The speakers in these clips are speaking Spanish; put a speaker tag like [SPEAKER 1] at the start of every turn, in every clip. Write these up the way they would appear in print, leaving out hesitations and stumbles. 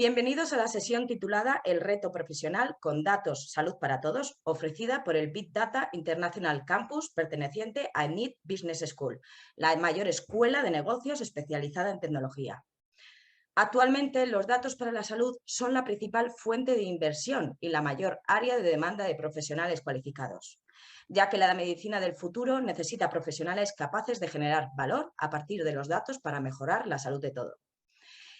[SPEAKER 1] Bienvenidos a la sesión titulada El reto profesional con datos, salud para todos, ofrecida por el Big Data International Campus perteneciente a NIT Business School, la mayor escuela de negocios especializada en tecnología. Actualmente, los datos para la salud son la principal fuente de inversión y la mayor área de demanda de profesionales cualificados, ya que la medicina del futuro necesita profesionales capaces de generar valor a partir de los datos para mejorar la salud de todos.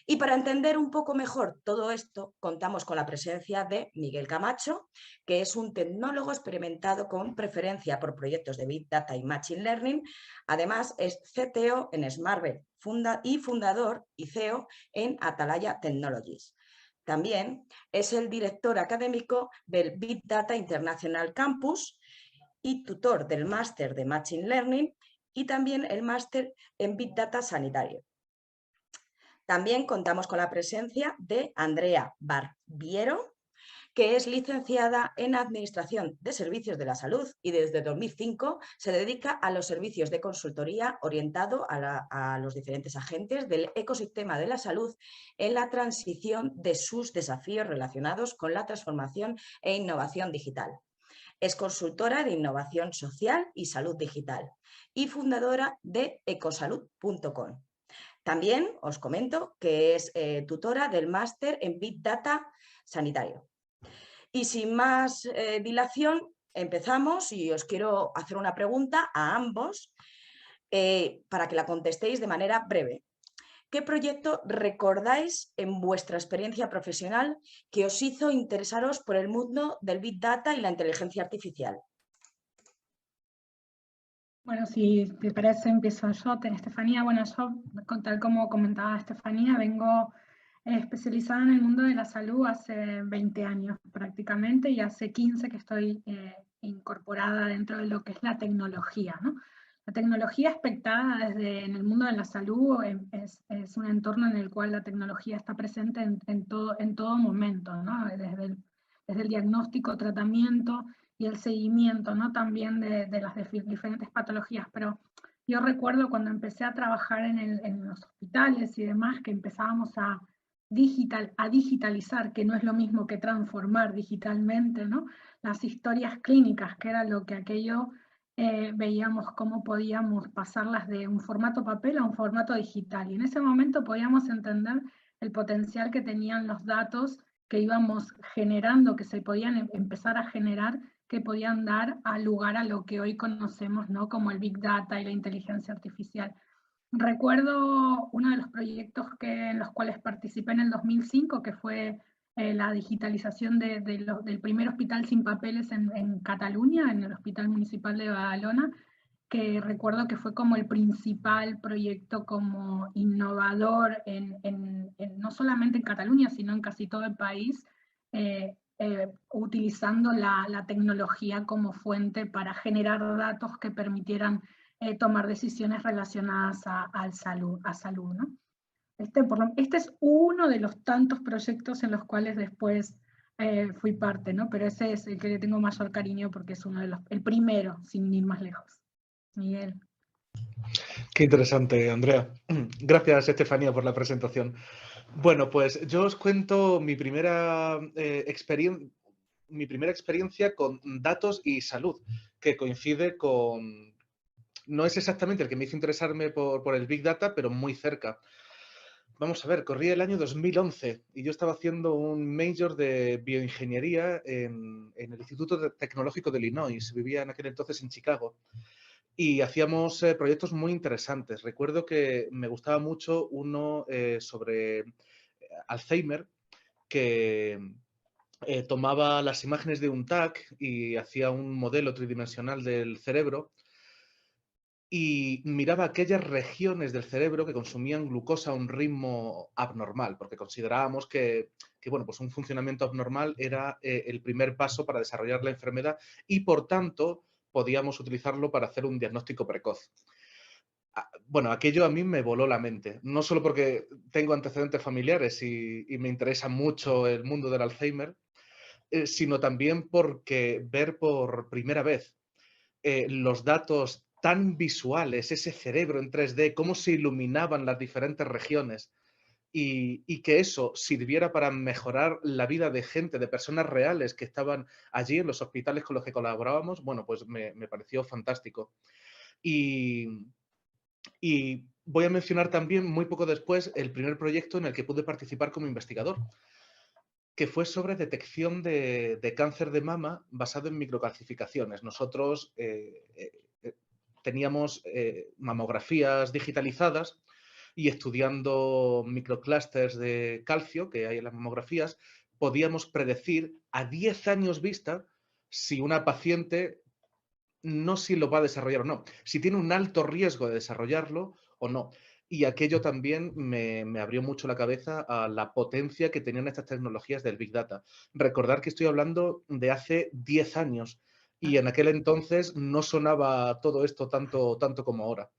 [SPEAKER 1] Y para entender un poco mejor todo esto, contamos con la presencia de Miguel Camacho, que es un tecnólogo experimentado con preferencia por proyectos de Big Data y Machine Learning. Además, es CTO en Smartbed y fundador y CEO en Atalaya Technologies. También es el director académico del Big Data International Campus y tutor del máster de Machine Learning y también el máster en Big Data Sanitario. También contamos con la presencia de Andrea Barbiero, que es licenciada en Administración de Servicios de la Salud y desde 2005 se dedica a los servicios de consultoría orientado a los diferentes agentes del ecosistema de la salud en la transición de sus desafíos relacionados con la transformación e innovación digital. Es consultora de innovación social y salud digital y fundadora de ecosalud.com. También os comento que es tutora del máster en Big Data Sanitario. Y sin más dilación, empezamos y os quiero hacer una pregunta a ambos para que la contestéis de manera breve. ¿Qué proyecto recordáis en vuestra experiencia profesional que os hizo interesaros por el mundo del Big Data y la inteligencia artificial?
[SPEAKER 2] Bueno, si te parece, empiezo yo, Estefanía. Bueno, yo, tal como comentaba Estefanía, vengo especializada en el mundo de la salud hace 20 años prácticamente y hace 15 que estoy incorporada dentro de lo que es la tecnología, ¿no? La tecnología expectada desde en el mundo de la salud es un entorno en el cual la tecnología está presente en todo momento, ¿no? Desde el diagnóstico, tratamiento y el seguimiento, ¿no? También de las diferentes patologías. Pero yo recuerdo cuando empecé a trabajar en los hospitales y demás, que empezábamos a digitalizar, que no es lo mismo que transformar digitalmente, ¿no? Las historias clínicas, que era lo que aquello veíamos cómo podíamos pasarlas de un formato papel a un formato digital. Y en ese momento podíamos entender el potencial que tenían los datos que íbamos generando, que se podían empezar a generar, que podían dar lugar a lo que hoy conocemos, ¿no? Como el Big Data y la inteligencia artificial. Recuerdo uno de los proyectos en los cuales participé en el 2005, que fue la digitalización del primer hospital sin papeles en Cataluña, en el Hospital Municipal de Badalona, que recuerdo que fue como el principal proyecto como innovador no solamente en Cataluña, sino en casi todo el país, utilizando la tecnología como fuente para generar datos que permitieran tomar decisiones relacionadas a salud, ¿no? Este es uno de los tantos proyectos en los cuales después fui parte, ¿no? Pero ese es el que le tengo mayor cariño porque es el primero, sin ir más lejos. Miguel.
[SPEAKER 3] Qué interesante, Andrea. Gracias, Estefanía, por la presentación. Bueno, pues yo os cuento mi primera experiencia con datos y salud, que coincide con... No es exactamente el que me hizo interesarme por el Big Data, pero muy cerca. Vamos a ver, corría el año 2011 y yo estaba haciendo un major de bioingeniería en el Instituto Tecnológico de Illinois. Vivía en aquel entonces en Chicago. Y hacíamos proyectos muy interesantes. Recuerdo que me gustaba mucho uno sobre Alzheimer, que tomaba las imágenes de un TAC y hacía un modelo tridimensional del cerebro y miraba aquellas regiones del cerebro que consumían glucosa a un ritmo abnormal, porque considerábamos que bueno, pues un funcionamiento abnormal era el primer paso para desarrollar la enfermedad y, por tanto, podíamos utilizarlo para hacer un diagnóstico precoz. Bueno, aquello a mí me voló la mente, no solo porque tengo antecedentes familiares y me interesa mucho el mundo del Alzheimer, sino también porque ver por primera vez los datos tan visuales, ese cerebro en 3D, cómo se iluminaban las diferentes regiones, y que eso sirviera para mejorar la vida de gente, de personas reales que estaban allí en los hospitales con los que colaborábamos, bueno, pues me pareció fantástico. Y voy a mencionar también, muy poco después, el primer proyecto en el que pude participar como investigador, que fue sobre detección de cáncer de mama basado en microcalcificaciones. Nosotros teníamos mamografías digitalizadas y estudiando microclústeres de calcio que hay en las mamografías, podíamos predecir a 10 años vista si una paciente, no si lo va a desarrollar o no, si tiene un alto riesgo de desarrollarlo o no. Y aquello también me abrió mucho la cabeza a la potencia que tenían estas tecnologías del Big Data. Recordar que estoy hablando de hace 10 años y en aquel entonces no sonaba todo esto tanto como ahora.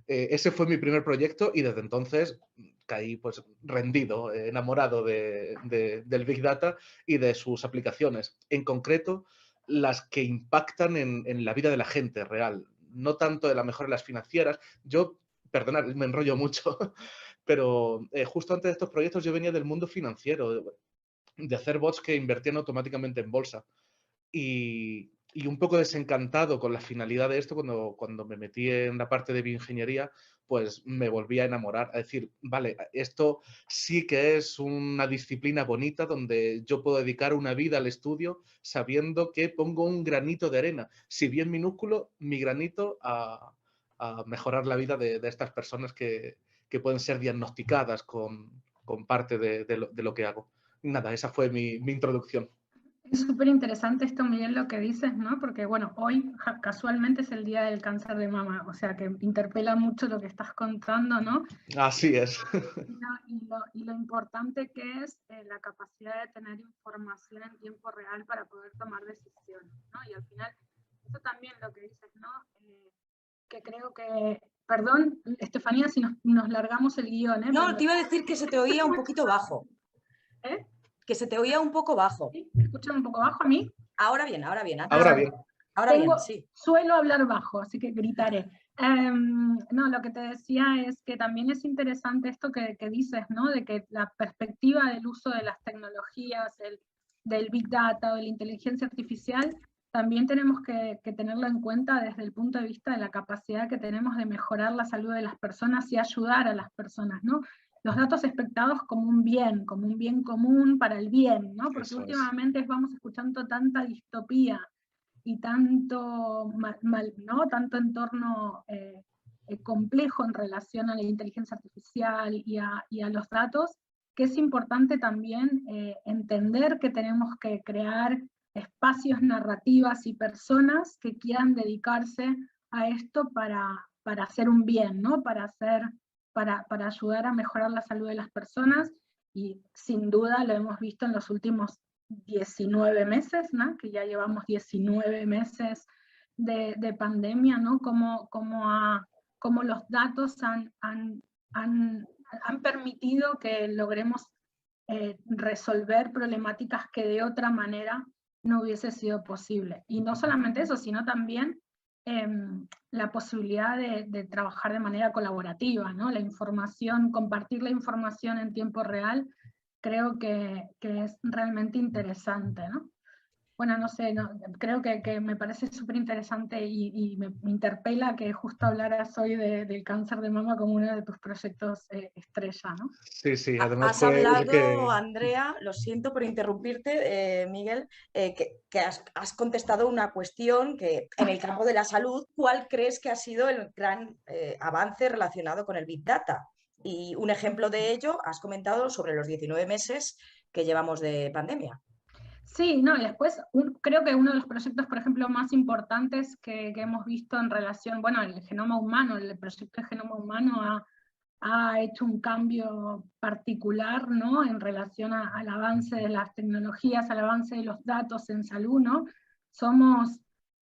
[SPEAKER 3] Ese fue mi primer proyecto y desde entonces caí pues rendido, enamorado del Big Data y de sus aplicaciones. En concreto, las que impactan en la vida de la gente real, no tanto de la mejora de las financieras. Yo, perdonad, me enrollo mucho, pero justo antes de estos proyectos yo venía del mundo financiero, de hacer bots que invertían automáticamente en bolsa. Y un poco desencantado con la finalidad de esto, cuando me metí en la parte de bioingeniería, pues me volví a enamorar, a decir, vale, esto sí que es una disciplina bonita donde yo puedo dedicar una vida al estudio sabiendo que pongo un granito de arena, si bien minúsculo, mi granito a mejorar la vida de estas personas que pueden ser diagnosticadas con parte de lo que hago. Nada, esa fue mi introducción.
[SPEAKER 2] Es súper interesante esto, Miguel, lo que dices, ¿no? Porque, bueno, hoy casualmente es el Día del Cáncer de Mama, o sea que interpela mucho lo que estás contando, ¿no?
[SPEAKER 3] Así es.
[SPEAKER 2] Y lo importante que es la capacidad de tener información en tiempo real para poder tomar decisiones, ¿no? Y al final, eso también lo que dices, ¿no? Que creo que, perdón, Estefanía, si nos largamos el guión, ¿eh?
[SPEAKER 1] No, te iba a decir que se te oía un poquito bajo.
[SPEAKER 2] ¿Eh?
[SPEAKER 1] Que se te oía un poco bajo.
[SPEAKER 2] ¿Sí? ¿Me escuchan un poco bajo a mí?
[SPEAKER 1] Ahora bien, ahora bien.
[SPEAKER 3] Ahora bien.
[SPEAKER 1] Ahora bien, sí.
[SPEAKER 2] Suelo hablar bajo, así que gritaré. No, lo que te decía es que también es interesante esto que dices, ¿no? De que la perspectiva del uso de las tecnologías, del Big Data o de la inteligencia artificial, también tenemos que tenerlo en cuenta desde el punto de vista de la capacidad que tenemos de mejorar la salud de las personas y ayudar a las personas, ¿no? Los datos expectados como un bien común para el bien, ¿no? Porque
[SPEAKER 3] Eso
[SPEAKER 2] últimamente vamos escuchando tanta distopía y tanto, ¿no? Tanto entorno complejo en relación a la inteligencia artificial y a los datos, que es importante también entender que tenemos que crear espacios, narrativas y personas que quieran dedicarse a esto para hacer un bien, ¿no? Para ayudar a mejorar la salud de las personas, y sin duda lo hemos visto en los últimos 19 meses, ¿no? Que ya llevamos 19 meses de pandemia, ¿no? Como los datos han permitido que logremos resolver problemáticas que de otra manera no hubiese sido posible. Y no solamente eso, sino también la posibilidad de trabajar de manera colaborativa, ¿no? La información, compartir la información en tiempo real, creo que es realmente interesante, ¿no? Bueno, no sé, creo que me parece súper interesante y me interpela que justo hablaras hoy del cáncer de mama como uno de tus proyectos estrella, ¿no?
[SPEAKER 3] Sí, además
[SPEAKER 1] Has
[SPEAKER 3] fue el que...
[SPEAKER 1] hablado, Andrea, lo siento por interrumpirte, Miguel, que has contestado una cuestión que en el campo de la salud, ¿cuál crees que ha sido el gran avance relacionado con el Big Data? Y un ejemplo de ello, has comentado sobre los 19 meses que llevamos de pandemia.
[SPEAKER 2] Sí, no, y después creo que uno de los proyectos, por ejemplo, más importantes que hemos visto en relación, bueno, el genoma humano, el proyecto de genoma humano ha hecho un cambio particular, ¿no? En relación al avance de las tecnologías, al avance de los datos en salud, ¿no? Somos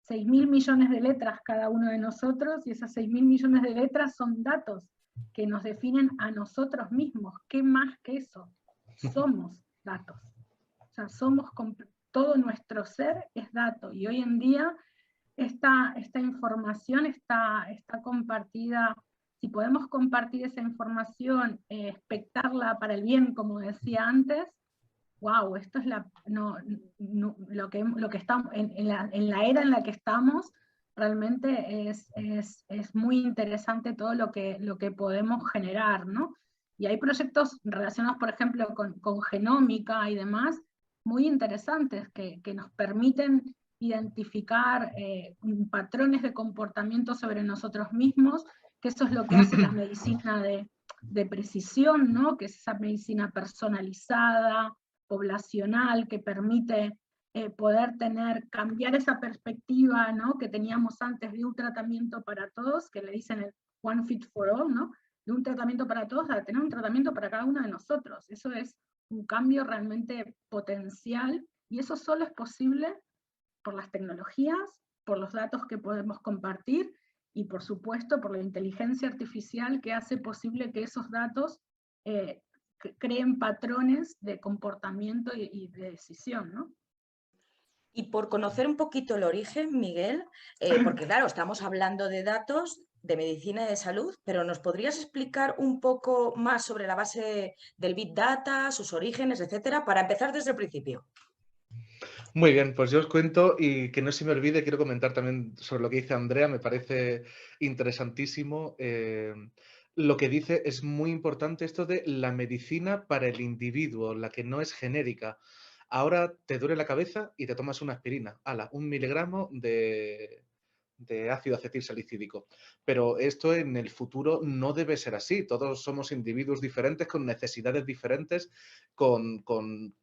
[SPEAKER 2] 6.000 millones de letras cada uno de nosotros, y esas 6.000 millones de letras son datos que nos definen a nosotros mismos. ¿Qué más que eso? Somos datos. O sea, todo nuestro ser es dato, y hoy en día esta información está compartida si podemos compartir esa información, expectarla para el bien, como decía antes, wow, esto es lo que estamos, en la era en la que estamos, realmente es muy interesante todo lo que podemos generar, ¿no? Y hay proyectos relacionados, por ejemplo, con genómica y demás, muy interesantes que nos permiten identificar patrones de comportamiento sobre nosotros mismos, que eso es lo que hace la medicina de precisión, ¿no? Que es esa medicina personalizada, poblacional, que permite poder cambiar esa perspectiva, ¿no? Que teníamos antes de un tratamiento para todos, que le dicen el one fit for all, ¿no? De un tratamiento para todos a tener un tratamiento para cada uno de nosotros. Eso es un cambio realmente potencial, y eso solo es posible por las tecnologías, por los datos que podemos compartir, y por supuesto por la inteligencia artificial que hace posible que esos datos creen patrones de comportamiento y de decisión, ¿no?
[SPEAKER 1] Y por conocer un poquito el origen, Miguel, porque claro, estamos hablando de datos de medicina y de salud, pero ¿nos podrías explicar un poco más sobre la base del Big Data, sus orígenes, etcétera, para empezar desde el principio?
[SPEAKER 3] Muy bien, pues yo os cuento, y que no se me olvide, quiero comentar también sobre lo que dice Andrea, me parece interesantísimo. Lo que dice es muy importante, esto de la medicina para el individuo, la que no es genérica. Ahora te duele la cabeza y te tomas una aspirina, ala, 1 miligramo de ácido acetilsalicídico. Pero esto en el futuro no debe ser así. Todos somos individuos diferentes, con necesidades diferentes, con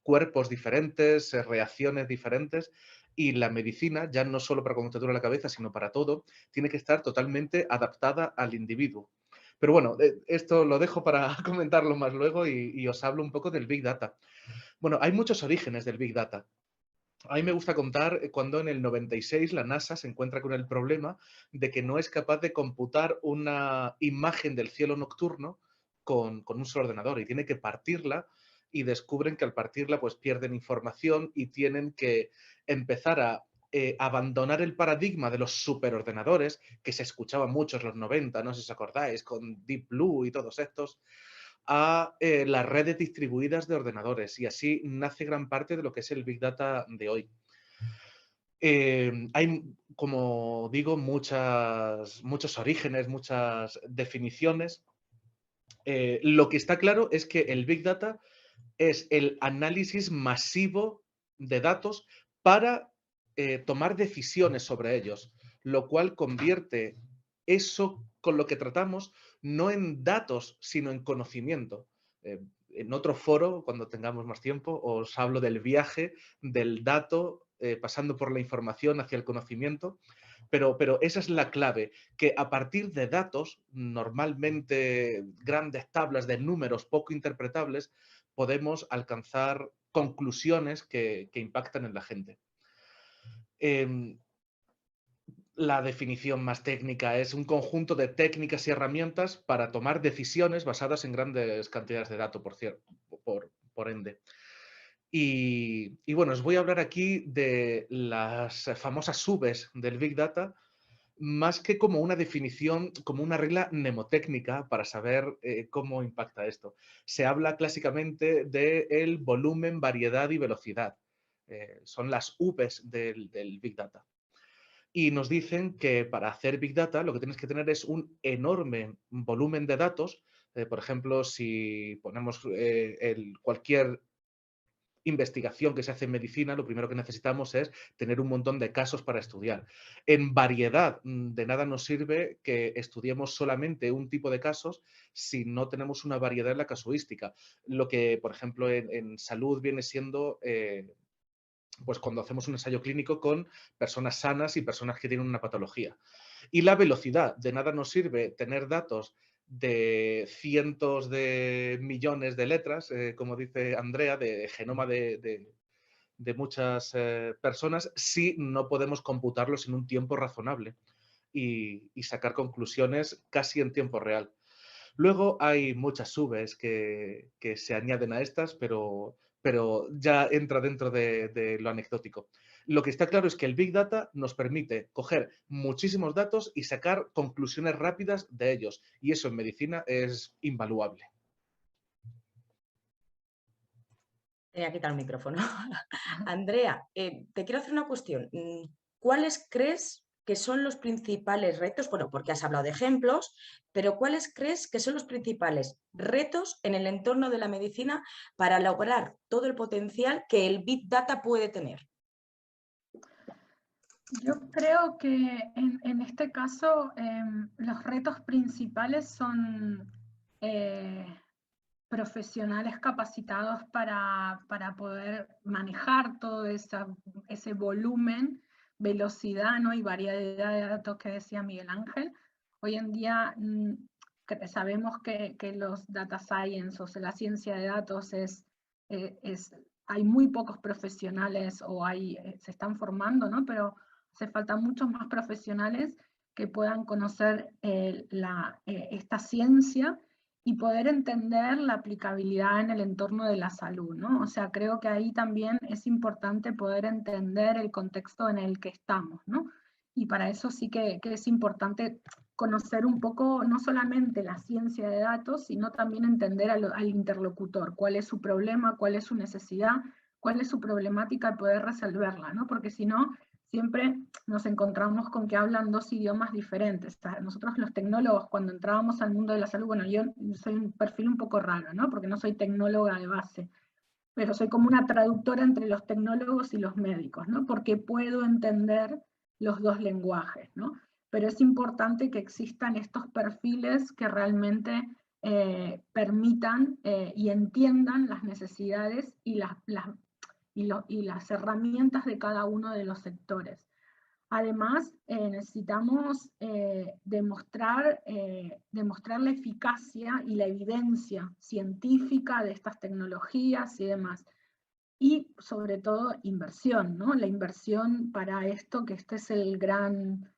[SPEAKER 3] cuerpos diferentes, reacciones diferentes. Y la medicina, ya no solo para cuando te duele la cabeza, sino para todo, tiene que estar totalmente adaptada al individuo. Pero bueno, esto lo dejo para comentarlo más luego, y os hablo un poco del Big Data. Bueno, hay muchos orígenes del Big Data. A mí me gusta contar cuando en el 96 la NASA se encuentra con el problema de que no es capaz de computar una imagen del cielo nocturno con un solo ordenador, y tiene que partirla, y descubren que al partirla pues pierden información y tienen que empezar a abandonar el paradigma de los superordenadores, que se escuchaba mucho en los 90, no sé si os acordáis, con Deep Blue y todos estos, a las redes distribuidas de ordenadores, y así nace gran parte de lo que es el Big Data de hoy. Hay, como digo, muchos orígenes, muchas definiciones. Lo que está claro es que el Big Data es el análisis masivo de datos para tomar decisiones sobre ellos, lo cual convierte eso con lo que tratamos no en datos, sino en conocimiento. En otro foro, cuando tengamos más tiempo, os hablo del viaje del dato pasando por la información hacia el conocimiento, pero esa es la clave, que a partir de datos, normalmente grandes tablas de números poco interpretables, podemos alcanzar conclusiones que impactan en la gente. La definición más técnica es un conjunto de técnicas y herramientas para tomar decisiones basadas en grandes cantidades de datos, por ende. Y bueno, os voy a hablar aquí de las famosas Vs del Big Data, más que como una definición, como una regla mnemotécnica para saber cómo impacta esto. Se habla clásicamente del volumen, variedad y velocidad. Son las Vs del Big Data. Y nos dicen que para hacer Big Data lo que tienes que tener es un enorme volumen de datos. Por ejemplo, si ponemos cualquier investigación que se hace en medicina, lo primero que necesitamos es tener un montón de casos para estudiar. En variedad, de nada nos sirve que estudiemos solamente un tipo de casos si no tenemos una variedad en la casuística. Lo que, por ejemplo, en salud viene siendo pues cuando hacemos un ensayo clínico con personas sanas y personas que tienen una patología. Y la velocidad, de nada nos sirve tener datos de cientos de millones de letras, como dice Andrea, de genoma de muchas personas, si no podemos computarlos en un tiempo razonable y sacar conclusiones casi en tiempo real. Luego hay muchas Vs que se añaden a estas, pero ya entra dentro de lo anecdótico. Lo que está claro es que el Big Data nos permite coger muchísimos datos y sacar conclusiones rápidas de ellos. Y eso en medicina es invaluable.
[SPEAKER 1] Tenía que quitar el micrófono. Andrea, te quiero hacer una cuestión. ¿Cuáles crees que son los principales retos? Bueno, porque has hablado de ejemplos, pero ¿cuáles crees que son los principales retos en el entorno de la medicina para lograr todo el potencial que el Big Data puede tener?
[SPEAKER 2] Yo creo que en este caso los retos principales son profesionales capacitados para poder manejar todo ese volumen, velocidad, ¿no? Y variedad de datos que decía Miguel Ángel. Hoy en día sabemos que los data science o sea, la ciencia de datos hay muy pocos profesionales o se están formando, ¿no? Pero hace falta muchos más profesionales que puedan conocer esta ciencia y poder entender la aplicabilidad en el entorno de la salud, ¿no? O sea, creo que ahí también es importante poder entender el contexto en el que estamos, ¿no? Y para eso sí que es importante conocer un poco, no solamente la ciencia de datos, sino también entender al interlocutor, cuál es su problema, cuál es su necesidad, cuál es su problemática y poder resolverla, ¿no? Porque si no, siempre nos encontramos con que hablan dos idiomas diferentes. O sea, nosotros los tecnólogos, cuando entrábamos al mundo de la salud, bueno, yo soy un perfil un poco raro, ¿no? Porque no soy tecnóloga de base, pero soy como una traductora entre los tecnólogos y los médicos, ¿no? Porque puedo entender los dos lenguajes, ¿no? Pero es importante que existan estos perfiles que realmente permitan y entiendan las necesidades y las herramientas de cada uno de los sectores. Además, necesitamos demostrar la eficacia y la evidencia científica de estas tecnologías y demás. Y sobre todo inversión, ¿no? La inversión para esto, que este es el gran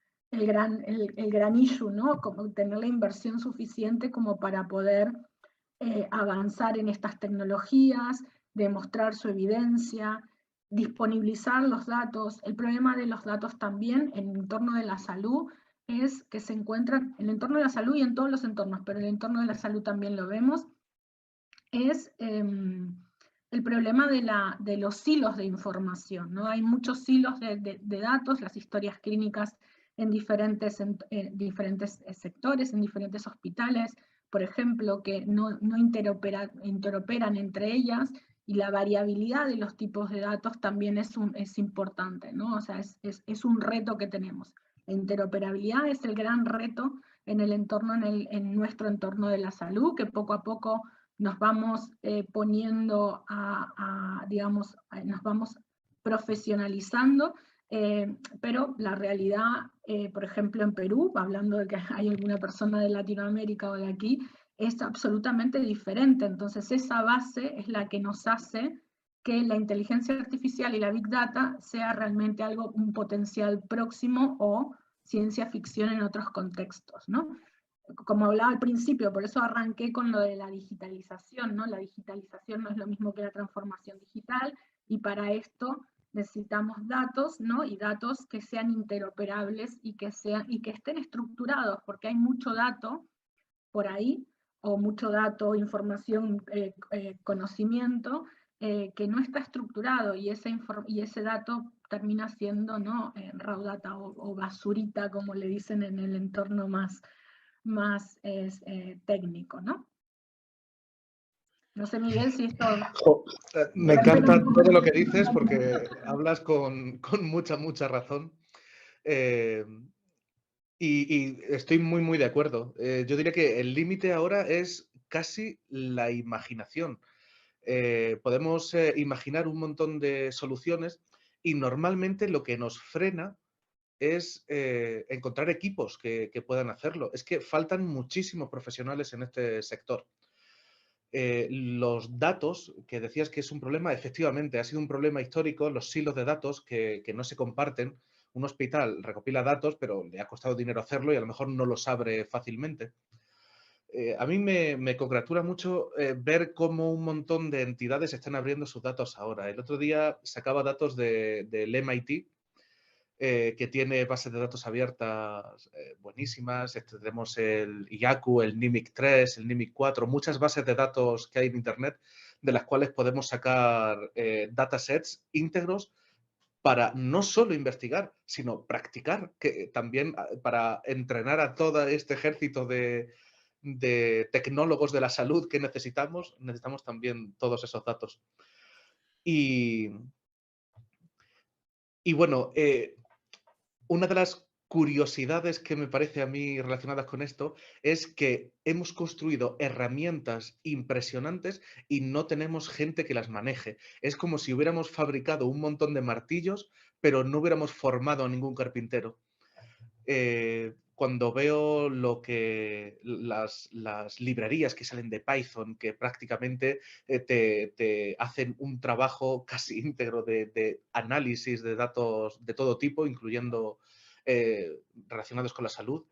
[SPEAKER 2] issue, ¿no? Como tener la inversión suficiente como para poder avanzar en estas tecnologías, demostrar su evidencia, disponibilizar los datos. El problema de los datos también en el entorno de la salud es que se encuentran, en el entorno de la salud y en todos los entornos, pero en el entorno de la salud también lo vemos, es el problema de los hilos de información, ¿no? Hay muchos hilos de datos, las historias clínicas en diferentes sectores, en diferentes hospitales, por ejemplo, que no interoperan entre ellas, y la variabilidad de los tipos de datos también es importante, ¿no? O sea, es un reto que tenemos. La interoperabilidad es el gran reto en el entorno, en nuestro entorno de la salud, que poco a poco nos vamos poniendo digamos, nos vamos profesionalizando, pero la realidad, por ejemplo, en Perú, hablando de que hay alguna persona de Latinoamérica o de aquí, es absolutamente diferente. Entonces, esa base es la que nos hace que la inteligencia artificial y la Big Data sea realmente un potencial próximo o ciencia ficción en otros contextos, ¿no? Como hablaba al principio, por eso arranqué con lo de la digitalización, ¿no? La digitalización no es lo mismo que la transformación digital, y para esto necesitamos datos, ¿no? Y datos que sean interoperables y que estén estructurados, porque hay mucho dato por ahí, o mucho dato, información, conocimiento, que no está estructurado, y ese dato termina siendo, ¿no? Raw data o basurita, como le dicen en el entorno más técnico, ¿no? No sé, Miguel, si esto...
[SPEAKER 3] Me encanta todo lo que dices porque hablas con mucha razón. Y estoy muy de acuerdo. Yo diría que el límite ahora es casi la imaginación. Podemos imaginar un montón de soluciones y normalmente lo que nos frena es encontrar equipos que puedan hacerlo. Es que faltan muchísimos profesionales en este sector. Los datos, que decías que es un problema, efectivamente, ha sido un problema histórico, los silos de datos que no se comparten. Un hospital recopila datos, pero le ha costado dinero hacerlo y a lo mejor no los abre fácilmente. A mí me congratula mucho ver cómo un montón de entidades están abriendo sus datos ahora. El otro día sacaba datos del MIT, que tiene bases de datos abiertas buenísimas. Tenemos el IACU, el NIMIC 3, el NIMIC 4, muchas bases de datos que hay en Internet de las cuales podemos sacar datasets íntegros para no solo investigar, sino practicar, que también para entrenar a todo este ejército de tecnólogos de la salud que necesitamos también todos esos datos. Y bueno, una de las curiosidades que me parece a mí relacionadas con esto es que hemos construido herramientas impresionantes y no tenemos gente que las maneje. Es como si hubiéramos fabricado un montón de martillos, pero no hubiéramos formado a ningún carpintero. Cuando veo las librerías que salen de Python, que prácticamente te hacen un trabajo casi íntegro de análisis de datos de todo tipo, incluyendo relacionados con la salud.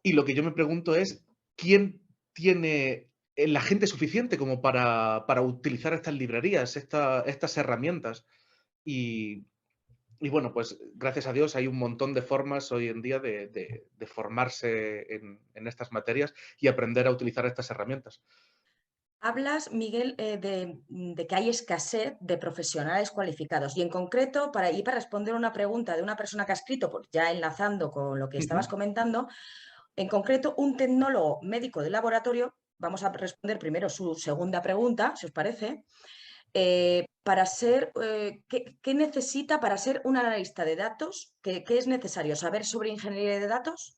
[SPEAKER 3] Y lo que yo me pregunto es, ¿quién tiene la gente suficiente como para utilizar estas librerías, estas herramientas? Y bueno, pues gracias a Dios hay un montón de formas hoy en día de formarse en estas materias y aprender a utilizar estas herramientas.
[SPEAKER 1] Hablas, Miguel, de que hay escasez de profesionales cualificados y en concreto, para responder una pregunta de una persona que ha escrito, pues ya enlazando con lo que estabas comentando, en concreto un tecnólogo médico de laboratorio, vamos a responder primero su segunda pregunta, si os parece, ¿qué necesita para ser un analista de datos? ¿Qué es necesario? ¿Saber sobre ingeniería de datos?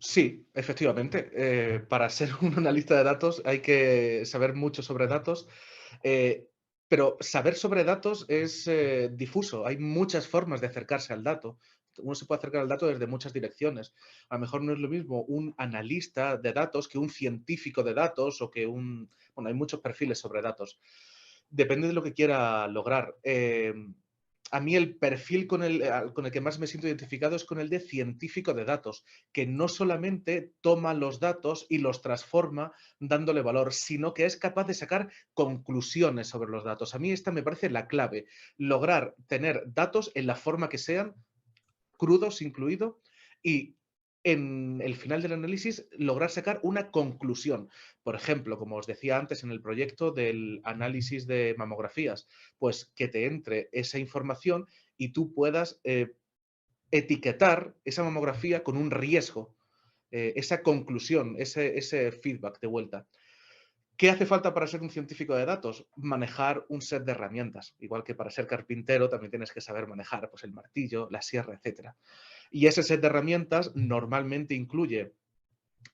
[SPEAKER 3] Sí, efectivamente. Para ser un analista de datos hay que saber mucho sobre datos, pero saber sobre datos es difuso. Hay muchas formas de acercarse al dato. Uno se puede acercar al dato desde muchas direcciones. A lo mejor no es lo mismo un analista de datos que un científico de datos o que un... Bueno, hay muchos perfiles sobre datos. Depende de lo que quiera lograr. A mí el perfil con el que más me siento identificado es con el de científico de datos, que no solamente toma los datos y los transforma dándole valor, sino que es capaz de sacar conclusiones sobre los datos. A mí esta me parece la clave, lograr tener datos en la forma que sean, crudos incluido, y en el final del análisis lograr sacar una conclusión. Por ejemplo, como os decía antes en el proyecto del análisis de mamografías, pues que te entre esa información y tú puedas etiquetar esa mamografía con un riesgo, esa conclusión, ese feedback de vuelta. ¿Qué hace falta para ser un científico de datos? Manejar un set de herramientas. Igual que para ser carpintero también tienes que saber manejar pues, el martillo, la sierra, etc. Y ese set de herramientas normalmente incluye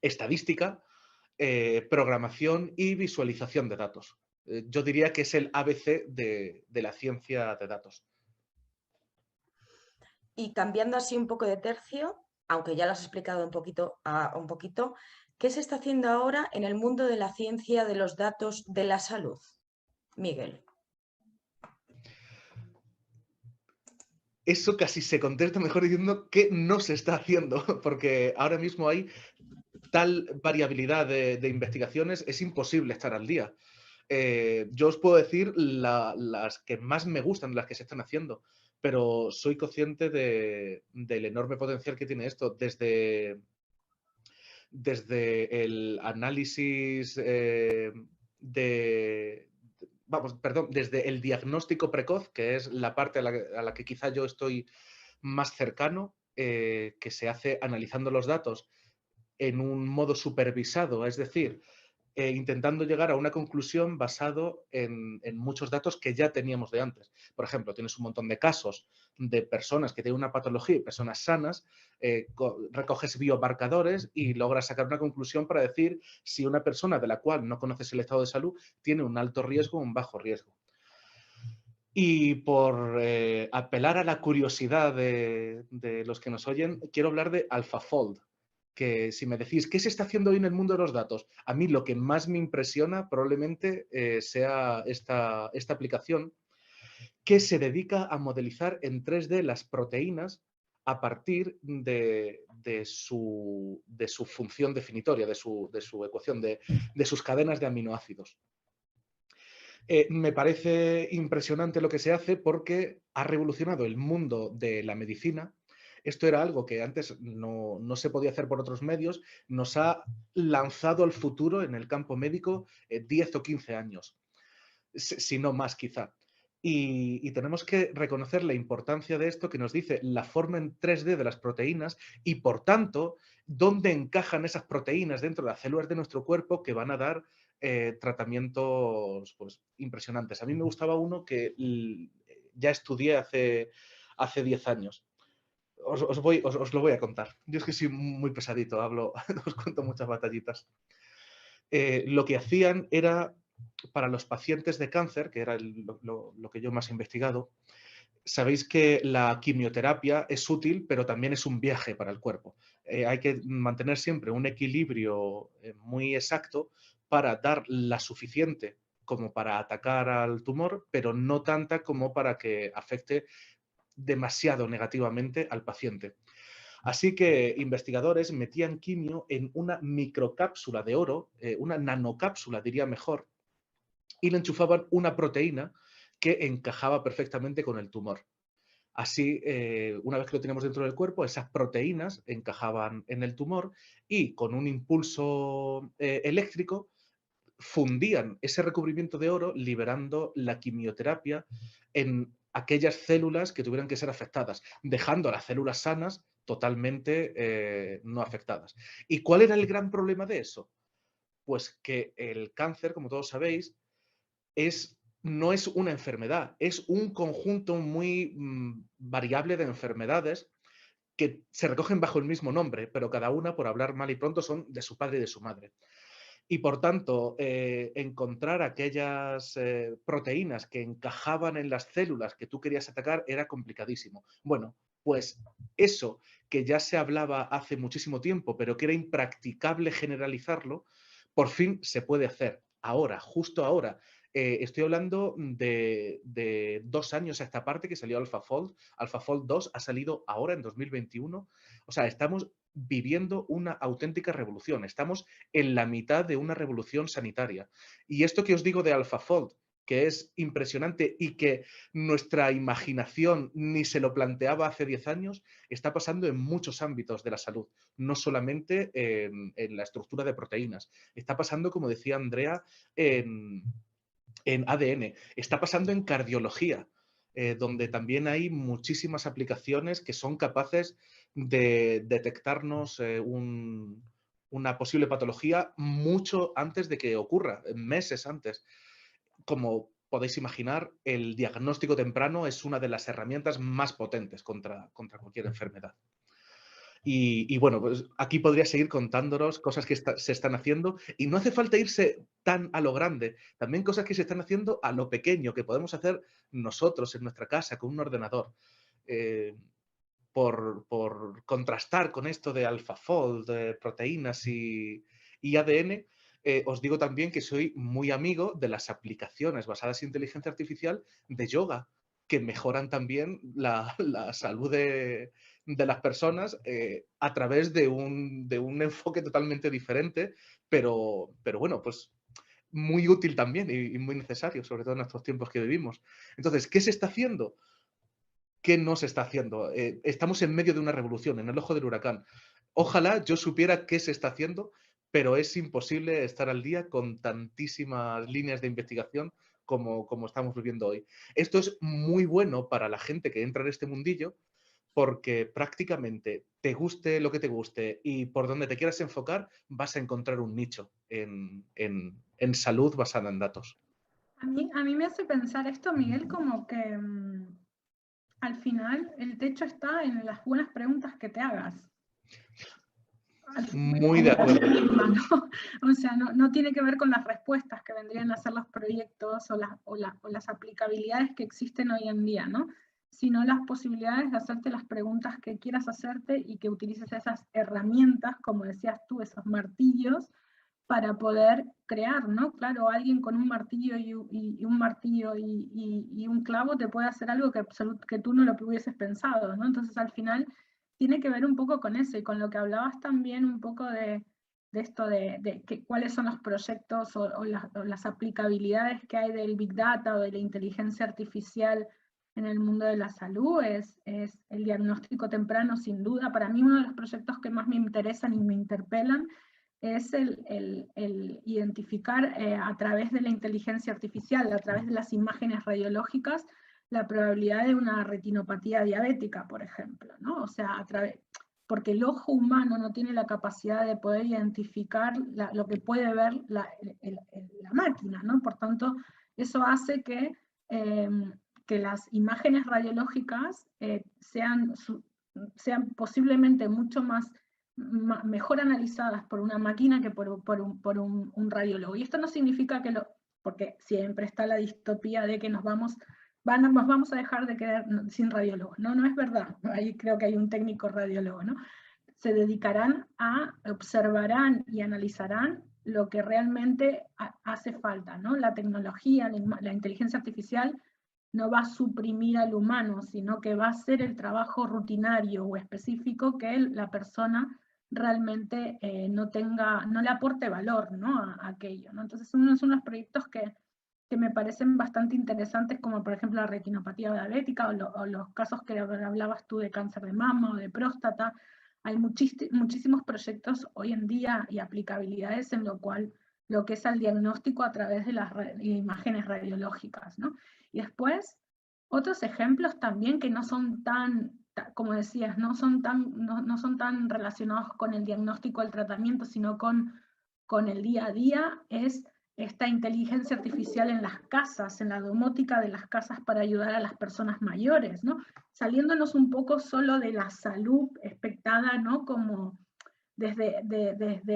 [SPEAKER 3] estadística, programación y visualización de datos. Yo diría que es el ABC de la ciencia de datos.
[SPEAKER 1] Y cambiando así un poco de tercio, aunque ya lo has explicado un poquito, ¿qué se está haciendo ahora en el mundo de la ciencia de los datos de la salud? Miguel.
[SPEAKER 3] Eso casi se contesta mejor diciendo que no se está haciendo, porque ahora mismo hay tal variabilidad de investigaciones, es imposible estar al día. Yo os puedo decir las que más me gustan, las que se están haciendo, pero soy consciente del enorme potencial que tiene esto, desde el análisis desde el diagnóstico precoz, que es la parte a la que quizá yo estoy más cercano, que se hace analizando los datos en un modo supervisado, es decir, intentando llegar a una conclusión basado en muchos datos que ya teníamos de antes. Por ejemplo, tienes un montón de casos de personas que tienen una patología y personas sanas, recoges biomarcadores y logras sacar una conclusión para decir si una persona de la cual no conoces el estado de salud tiene un alto riesgo o un bajo riesgo. Y por apelar a la curiosidad de los que nos oyen, quiero hablar de AlphaFold, que si me decís, ¿qué se está haciendo hoy en el mundo de los datos? A mí lo que más me impresiona probablemente sea esta aplicación que se dedica a modelizar en 3D las proteínas a partir de su función definitoria, de su ecuación, de sus cadenas de aminoácidos. Me parece impresionante lo que se hace porque ha revolucionado el mundo de la medicina. Esto era algo que antes no se podía hacer por otros medios. Nos ha lanzado al futuro en el campo médico 10 o 15 años, si no más quizá. Y tenemos que reconocer la importancia de esto que nos dice la forma en 3D de las proteínas y, por tanto, dónde encajan esas proteínas dentro de las células de nuestro cuerpo que van a dar tratamientos pues, impresionantes. A mí me gustaba uno que ya estudié hace 10 años. Os lo voy a contar. Yo es que soy muy pesadito, os cuento muchas batallitas. Lo que hacían era, para los pacientes de cáncer, que era lo que yo más he investigado, sabéis que la quimioterapia es útil, pero también es un viaje para el cuerpo. Hay que mantener siempre un equilibrio muy exacto para dar la suficiente como para atacar al tumor, pero no tanta como para que afecte demasiado negativamente al paciente. Así que investigadores metían quimio en una microcápsula de oro, una nanocápsula diría mejor, y le enchufaban una proteína que encajaba perfectamente con el tumor. Así, una vez que lo teníamos dentro del cuerpo, esas proteínas encajaban en el tumor y con un impulso eléctrico fundían ese recubrimiento de oro liberando la quimioterapia en aquellas células que tuvieran que ser afectadas, dejando a las células sanas totalmente no afectadas. ¿Y cuál era el gran problema de eso? Pues que el cáncer, como todos sabéis, no es una enfermedad, es un conjunto muy variable de enfermedades que se recogen bajo el mismo nombre, pero cada una, por hablar mal y pronto, son de su padre y de su madre. Y por tanto, encontrar aquellas proteínas que encajaban en las células que tú querías atacar era complicadísimo. Bueno, pues eso que ya se hablaba hace muchísimo tiempo, pero que era impracticable generalizarlo, por fin se puede hacer. Ahora, justo ahora. Estoy hablando de 2 años a esta parte que salió AlphaFold. AlphaFold 2 ha salido ahora en 2021. O sea, estamos viviendo una auténtica revolución. Estamos en la mitad de una revolución sanitaria. Y esto que os digo de AlphaFold, que es impresionante y que nuestra imaginación ni se lo planteaba hace 10 años, está pasando en muchos ámbitos de la salud, no solamente en la estructura de proteínas. Está pasando, como decía Andrea, en ADN. Está pasando en cardiología, donde también hay muchísimas aplicaciones que son capaces de detectarnos una posible patología mucho antes de que ocurra, meses antes. Como podéis imaginar, el diagnóstico temprano es una de las herramientas más potentes contra cualquier enfermedad. Y bueno, pues aquí podría seguir contándonos cosas que se están haciendo y no hace falta irse tan a lo grande, también cosas que se están haciendo a lo pequeño, que podemos hacer nosotros en nuestra casa con un ordenador. Por contrastar con esto de AlphaFold, de proteínas y ADN, os digo también que soy muy amigo de las aplicaciones basadas en inteligencia artificial de yoga, que mejoran también la salud de las personas a través de un enfoque totalmente diferente, pero bueno, pues muy útil también y muy necesario, sobre todo en estos tiempos que vivimos. Entonces, ¿qué se está haciendo? ¿Qué no se está haciendo? Estamos en medio de una revolución, en el ojo del huracán. Ojalá yo supiera qué se está haciendo, pero es imposible estar al día con tantísimas líneas de investigación como estamos viviendo hoy. Esto es muy bueno para la gente que entra en este mundillo, porque prácticamente te guste lo que te guste y por donde te quieras enfocar, vas a encontrar un nicho en salud basada en datos.
[SPEAKER 2] A mí me hace pensar esto, Miguel, como que al final el techo está en las buenas preguntas que te hagas.
[SPEAKER 3] Muy de acuerdo.
[SPEAKER 2] ¿No? O sea, no tiene que ver con las respuestas que vendrían a ser los proyectos o las aplicabilidades que existen hoy en día, ¿no? Sino las posibilidades de hacerte las preguntas que quieras hacerte y que utilices esas herramientas, como decías tú, esos martillos, para poder crear, ¿no? Claro, alguien con un martillo y un martillo y un clavo te puede hacer algo que tú no lo hubieses pensado, ¿no? Entonces, al final, tiene que ver un poco con eso, y con lo que hablabas también un poco de esto de cuáles son los proyectos o las aplicabilidades que hay del Big Data o de la inteligencia artificial en el mundo de la salud, es el diagnóstico temprano, sin duda. Para mí uno de los proyectos que más me interesan y me interpelan es el identificar a través de la inteligencia artificial, a través de las imágenes radiológicas, la probabilidad de una retinopatía diabética, por ejemplo, ¿no? O sea, porque el ojo humano no tiene la capacidad de poder identificar lo que puede ver la máquina, ¿no? Por tanto, eso hace que las imágenes radiológicas sean posiblemente mucho mejor analizadas por una máquina que por un radiólogo. Y esto no significa porque siempre está la distopía de que nos vamos a dejar de quedar sin radiólogos. No, no es verdad. Ahí creo que hay un técnico radiólogo, ¿no? Se dedicarán observarán y analizarán lo que realmente hace falta, ¿no? La tecnología, la inteligencia artificial no va a suprimir al humano, sino que va a ser el trabajo rutinario o específico que la persona realmente no le aporte valor, ¿no? a aquello, ¿no? Entonces son unos proyectos que me parecen bastante interesantes, como por ejemplo la retinopatía diabética o los casos que hablabas tú de cáncer de mama o de próstata. Hay muchísimos proyectos hoy en día y aplicabilidades en lo que es el diagnóstico a través de las imágenes radiológicas, ¿no? Y después, otros ejemplos también que no son como decías, no son tan relacionados con el diagnóstico, el tratamiento, sino con el día a día, es esta inteligencia artificial en las casas, en la domótica de las casas para ayudar a las personas mayores, ¿no? Saliéndonos un poco solo de la salud expectada, ¿no? Como desde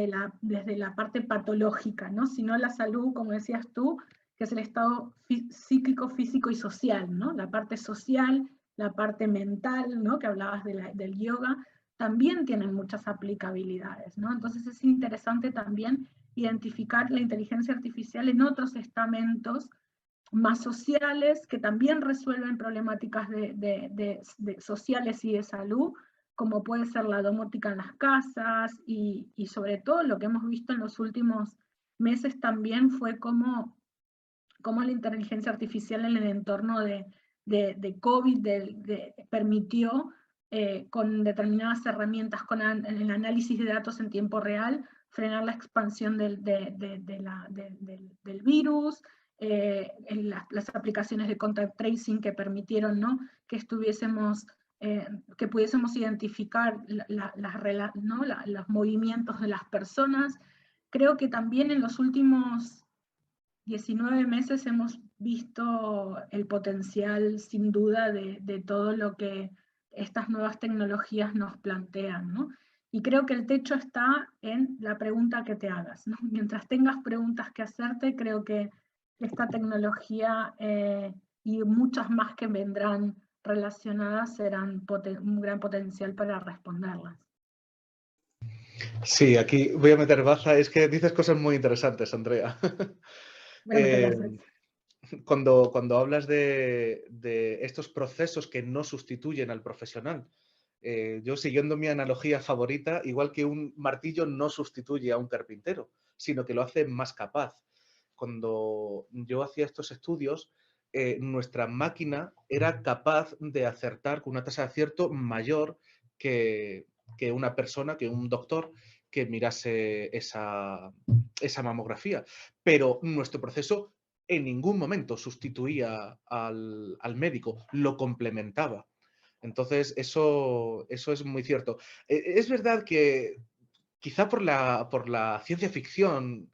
[SPEAKER 2] la parte patológica, ¿no? Sino la salud, como decías tú, que es el estado psíquico, físico y social, ¿no? La parte social, la parte mental, ¿no? Que hablabas del yoga, también tienen muchas aplicabilidades, ¿no? Entonces es interesante también identificar la inteligencia artificial en otros estamentos más sociales que también resuelven problemáticas sociales y de salud, como puede ser la domótica en las casas y sobre todo lo que hemos visto en los últimos meses también fue cómo la inteligencia artificial en el entorno de COVID permitió con determinadas herramientas, con el análisis de datos en tiempo real, frenar la expansión del virus, las aplicaciones de contact tracing que permitieron, ¿no? que pudiésemos identificar los movimientos de las personas. Creo que también en los últimos 19 meses hemos visto el potencial, sin duda, de todo lo que estas nuevas tecnologías nos plantean, ¿no? Y creo que el techo está en la pregunta que te hagas, ¿no? Mientras tengas preguntas que hacerte, creo que esta tecnología y muchas más que vendrán relacionadas serán un gran potencial para responderlas.
[SPEAKER 3] Sí, aquí voy a meter baza. Es que dices cosas muy interesantes, Andrea.
[SPEAKER 2] Bueno,
[SPEAKER 3] cuando hablas de estos procesos que no sustituyen al profesional, yo siguiendo mi analogía favorita, igual que un martillo no sustituye a un carpintero, sino que lo hace más capaz. Cuando yo hacía estos estudios, nuestra máquina era capaz de acertar con una tasa de acierto mayor que una persona, que un doctor que mirase esa mamografía. Pero nuestro proceso en ningún momento sustituía al médico, lo complementaba. Entonces, eso es muy cierto. Es verdad que quizá por la ciencia ficción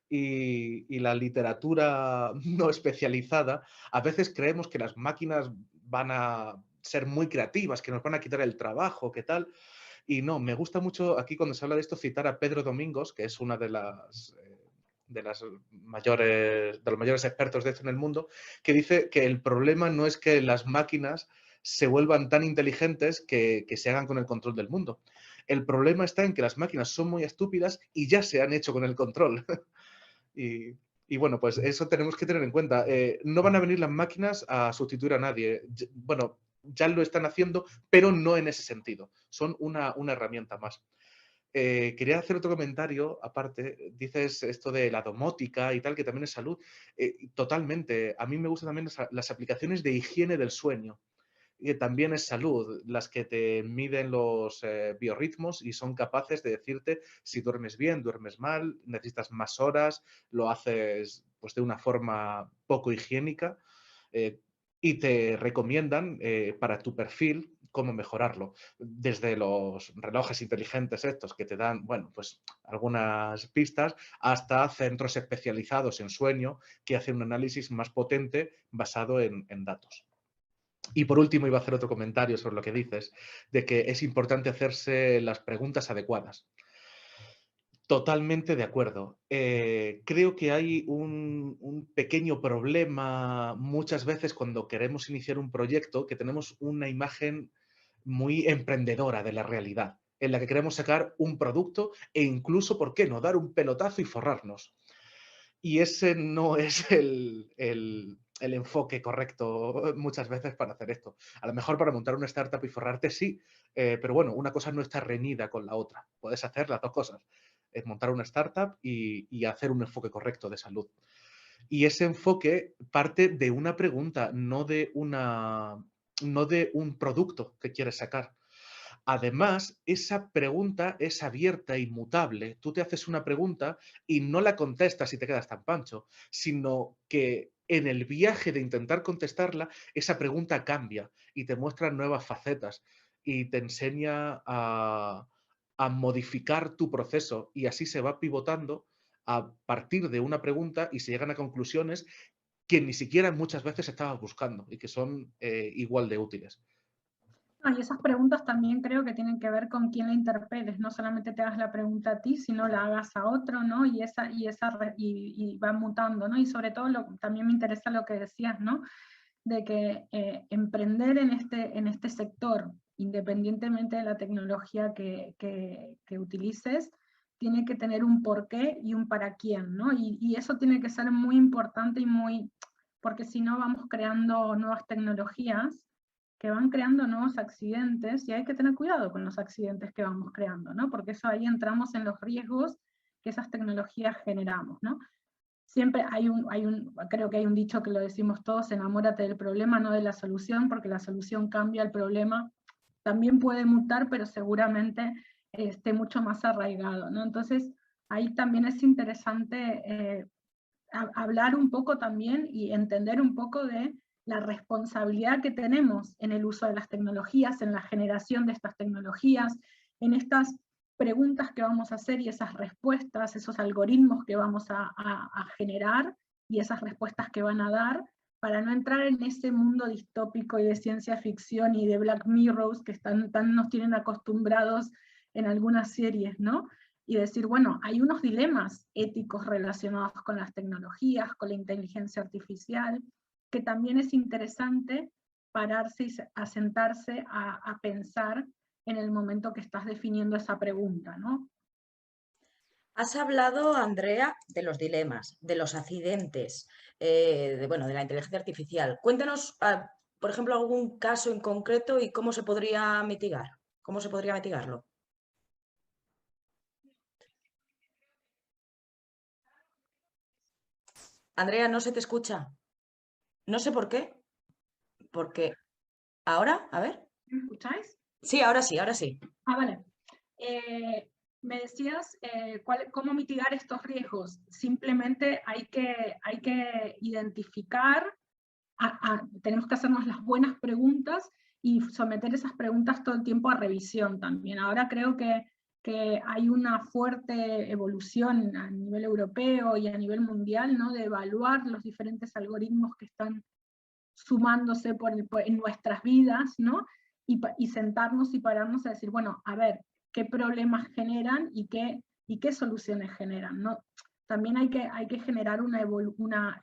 [SPEAKER 3] y la literatura no especializada, a veces creemos que las máquinas van a ser muy creativas, que nos van a quitar el trabajo, ¿qué tal? Y no, me gusta mucho aquí cuando se habla de esto citar a Pedro Domingos, que es una de los mayores expertos de esto en el mundo, que dice que el problema no es que las máquinas se vuelvan tan inteligentes que se hagan con el control del mundo. El problema está en que las máquinas son muy estúpidas y ya se han hecho con el control. y bueno, pues eso tenemos que tener en cuenta. No van a venir las máquinas a sustituir a nadie. Bueno, ya lo están haciendo, pero no en ese sentido. Son una herramienta más. Quería hacer otro comentario, aparte, dices esto de la domótica y tal, que también es salud. Totalmente, a mí me gustan también las aplicaciones de higiene del sueño, que también es salud, las que te miden los biorritmos y son capaces de decirte si duermes bien, duermes mal, necesitas más horas, lo haces pues, de una forma poco higiénica y te recomiendan para tu perfil cómo mejorarlo. Desde los relojes inteligentes estos que te dan, bueno, pues algunas pistas, hasta centros especializados en sueño que hacen un análisis más potente basado en datos. Y por último, iba a hacer otro comentario sobre lo que dices, de que es importante hacerse las preguntas adecuadas. Totalmente de acuerdo. Creo que hay un pequeño problema muchas veces cuando queremos iniciar un proyecto, que tenemos una imagen muy emprendedora de la realidad, en la que queremos sacar un producto e incluso, ¿por qué no?, dar un pelotazo y forrarnos. Y ese no es el enfoque correcto muchas veces para hacer esto. A lo mejor para montar una startup y forrarte sí, pero bueno, una cosa no está reñida con la otra. Puedes hacer las dos cosas. Es montar una startup y hacer un enfoque correcto de salud. Y ese enfoque parte de una pregunta, no de un producto que quieres sacar. Además, esa pregunta es abierta y mutable. Tú te haces una pregunta y no la contestas y te quedas tan pancho, sino que en el viaje de intentar contestarla, esa pregunta cambia y te muestra nuevas facetas y te enseña a modificar tu proceso y así se va pivotando a partir de una pregunta y se llegan a conclusiones que ni siquiera muchas veces estabas buscando y que son igual de útiles.
[SPEAKER 2] Y esas preguntas también creo que tienen que ver con quién la interpeles, no solamente te hagas la pregunta a ti, sino la hagas a otro, ¿no? Y va mutando, ¿no? Y sobre todo también me interesa lo que decías, ¿no? De que emprender en este sector, independientemente de la tecnología que utilices, tiene que tener un porqué y un para quién, ¿no? Y eso tiene que ser muy importante porque si no vamos creando nuevas tecnologías que van creando nuevos accidentes y hay que tener cuidado con los accidentes que vamos creando, ¿no? Porque eso ahí entramos en los riesgos que esas tecnologías generamos, ¿no? Siempre creo que hay un dicho que lo decimos todos, enamórate del problema, no de la solución, porque la solución cambia, el problema también puede mutar, pero seguramente esté mucho más arraigado, ¿no? Entonces, ahí también es interesante hablar un poco también y entender un poco de la responsabilidad que tenemos en el uso de las tecnologías, en la generación de estas tecnologías, en estas preguntas que vamos a hacer y esas respuestas, esos algoritmos que vamos a generar y esas respuestas que van a dar, para no entrar en ese mundo distópico y de ciencia ficción y de Black Mirrors que nos tienen acostumbrados en algunas series, ¿no? Y decir, bueno, hay unos dilemas éticos relacionados con las tecnologías, con la inteligencia artificial, que también es interesante pararse y sentarse a pensar en el momento que estás definiendo esa pregunta, ¿no?
[SPEAKER 1] Has hablado, Andrea, de los dilemas, de los accidentes, de la inteligencia artificial. Cuéntanos, por ejemplo, algún caso en concreto y cómo se podría mitigar. ¿Cómo se podría mitigarlo? Andrea, no se te escucha. No sé por qué. Porque ahora, a ver.
[SPEAKER 2] ¿Me escucháis?
[SPEAKER 1] Sí, ahora sí, ahora sí.
[SPEAKER 2] Vale. Me decías cómo mitigar estos riesgos. Simplemente hay que identificar, tenemos que hacernos las buenas preguntas y someter esas preguntas todo el tiempo a revisión también. Ahora creo que hay una fuerte evolución a nivel europeo y a nivel mundial, ¿no? De evaluar los diferentes algoritmos que están sumándose en nuestras vidas, ¿no? Y sentarnos y pararnos a decir, bueno, a ver, ¿qué problemas generan y qué soluciones generan, ¿no? También hay que generar una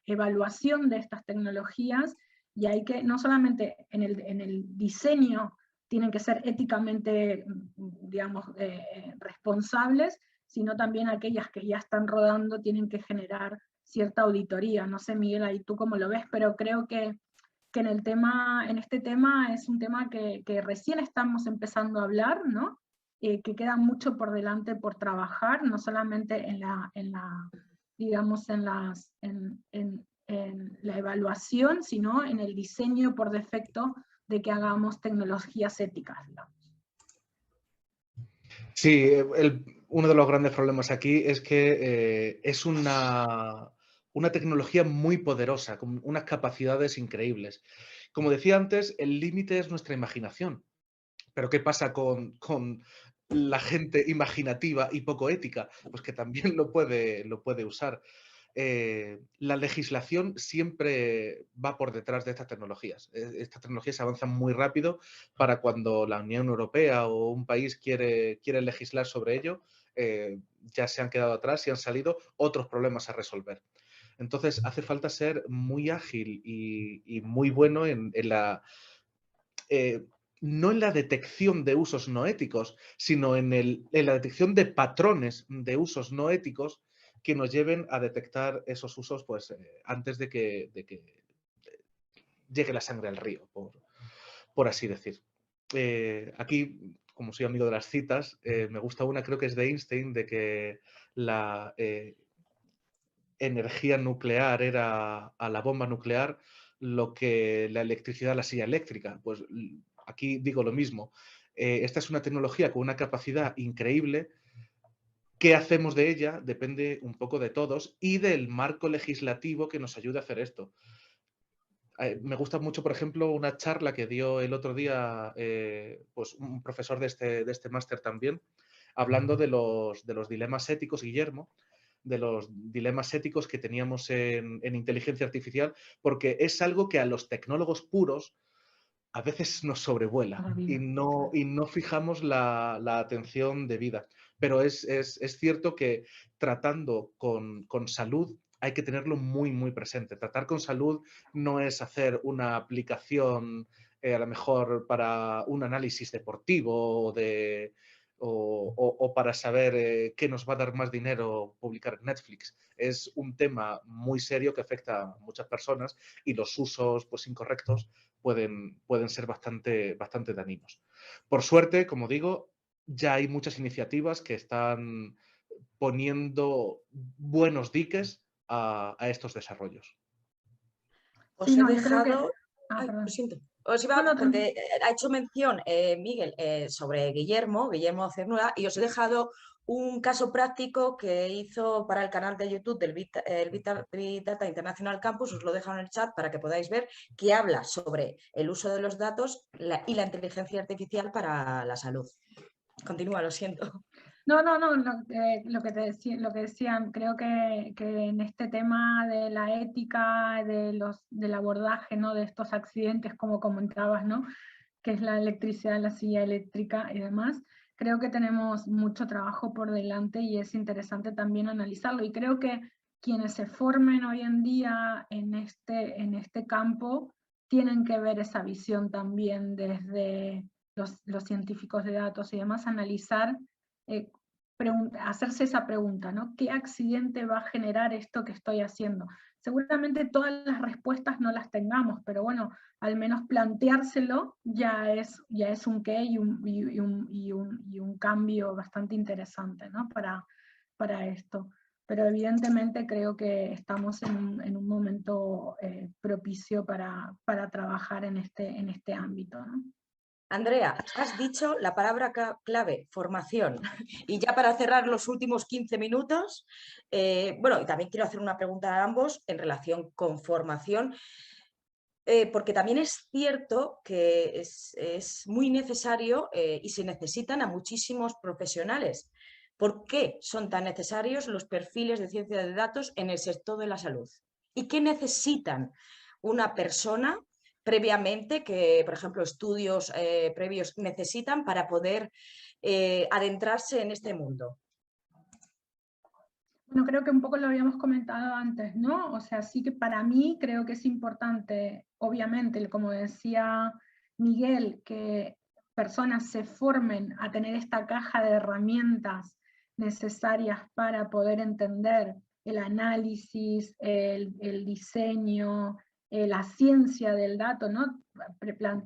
[SPEAKER 2] evaluación de estas tecnologías y hay que, no solamente en el diseño tienen que ser éticamente, digamos, responsables, sino también aquellas que ya están rodando tienen que generar cierta auditoría. No sé, Miguel, ahí tú cómo lo ves, pero creo que que en este tema es un tema que recién estamos empezando a hablar, ¿no? Que queda mucho por delante por trabajar, no solamente digamos, en la evaluación, sino en el diseño por defecto de que hagamos tecnologías éticas, digamos.
[SPEAKER 3] Sí, uno de los grandes problemas aquí es que es una tecnología muy poderosa, con unas capacidades increíbles. Como decía antes, el límite es nuestra imaginación. Pero ¿qué pasa con la gente imaginativa y poco ética? Pues que también lo puede usar. La legislación siempre va por detrás de estas tecnologías. Estas tecnologías avanzan muy rápido para cuando la Unión Europea o un país quiere legislar sobre ello, ya se han quedado atrás y han salido otros problemas a resolver. Entonces hace falta ser muy ágil y muy bueno en la... no en la detección de usos no éticos, sino en la detección de patrones de usos no éticos que nos lleven a detectar esos usos pues, antes de que llegue la sangre al río, por así decir. Aquí, como soy amigo de las citas, me gusta una, creo que es de Einstein, de que la energía nuclear era a la bomba nuclear lo que la electricidad a la silla eléctrica. Pues aquí digo lo mismo. Esta es una tecnología con una capacidad increíble. ¿Qué hacemos de ella? Depende un poco de todos y del marco legislativo que nos ayude a hacer esto. Me gusta mucho, por ejemplo, una charla que dio el otro día pues un profesor de este máster también, hablando de los dilemas éticos, Guillermo, de los dilemas éticos que teníamos en inteligencia artificial, porque es algo que a los tecnólogos puros a veces nos sobrevuela y no fijamos la atención debida. Pero es cierto que tratando con salud hay que tenerlo muy, muy presente. Tratar con salud no es hacer una aplicación a lo mejor para un análisis deportivo o para saber qué nos va a dar más dinero publicar en Netflix. Es un tema muy serio que afecta a muchas personas y los usos pues, incorrectos pueden ser bastante dañinos. Por suerte, como digo, ya hay muchas iniciativas que están poniendo buenos diques a estos desarrollos.
[SPEAKER 1] Os
[SPEAKER 2] Sí,
[SPEAKER 1] he
[SPEAKER 2] no, yo creo que...
[SPEAKER 1] dejado...
[SPEAKER 2] Ah,
[SPEAKER 1] Ay, lo
[SPEAKER 2] perdón.
[SPEAKER 1] siento. Os iba,
[SPEAKER 2] No, no,
[SPEAKER 1] porque ha hecho mención Miguel sobre Guillermo Cernuda, y os he dejado un caso práctico que hizo para el canal de YouTube del Big Data International Campus. Os lo dejo en el chat para que podáis ver, que habla sobre el uso de los datos y la inteligencia artificial para la salud. Continúa, lo siento.
[SPEAKER 2] No, lo que decían, creo que en este tema de la ética, del abordaje, ¿no? De estos accidentes, como comentabas, ¿no? Que es la electricidad, la silla eléctrica y demás, creo que tenemos mucho trabajo por delante y es interesante también analizarlo. Y creo que quienes se formen hoy en día en este campo tienen que ver esa visión también desde los científicos de datos y demás, analizar, hacerse esa pregunta, ¿no? ¿Qué accidente va a generar esto que estoy haciendo? Seguramente todas las respuestas no las tengamos, pero bueno, al menos planteárselo ya es un qué y un cambio bastante interesante, ¿no? para esto. Pero evidentemente creo que estamos en un momento propicio para trabajar en este ámbito, ¿no?
[SPEAKER 1] Andrea, has dicho la palabra clave, formación. Y ya para cerrar los últimos 15 minutos, bueno, y también quiero hacer una pregunta a ambos en relación con formación, porque también es cierto que es muy necesario y se necesitan a muchísimos profesionales. ¿Por qué son tan necesarios los perfiles de ciencia de datos en el sector de la salud? ¿Y qué necesitan una persona previamente, que por ejemplo estudios previos necesitan para poder adentrarse en este mundo?
[SPEAKER 2] Bueno, creo que un poco lo habíamos comentado antes, ¿no? O sea, sí que para mí creo que es importante, obviamente, como decía Miguel, que personas se formen a tener esta caja de herramientas necesarias para poder entender el análisis, el diseño, la ciencia del dato, ¿no?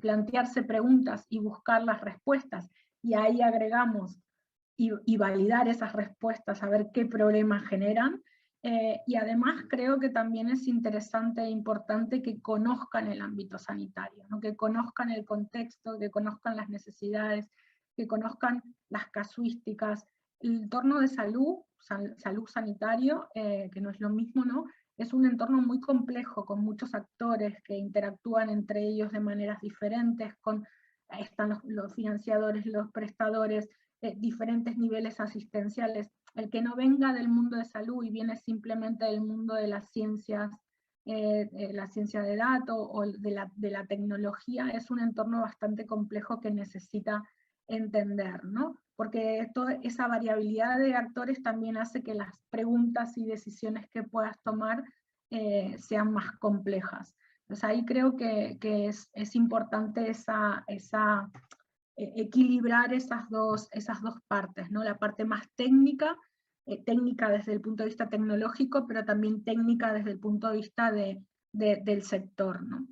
[SPEAKER 2] Plantearse preguntas y buscar las respuestas, y ahí agregamos y validar esas respuestas, a ver qué problemas generan. Y además creo que también es interesante e importante que conozcan el ámbito sanitario, ¿no? Que conozcan el contexto, que conozcan las necesidades, que conozcan las casuísticas. El entorno de salud sanitario, que no es lo mismo, ¿no? Es un entorno muy complejo, con muchos actores que interactúan entre ellos de maneras diferentes, están los financiadores, los prestadores, diferentes niveles asistenciales. El que no venga del mundo de salud y viene simplemente del mundo de las ciencias, la ciencia de datos o de la tecnología, es un entorno bastante complejo que necesita entender, ¿no? Porque toda esa variabilidad de actores también hace que las preguntas y decisiones que puedas tomar sean más complejas. Entonces ahí creo que es importante equilibrar esas dos partes, ¿no? La parte más técnica, técnica desde el punto de vista tecnológico, pero también técnica desde el punto de vista del sector, ¿no?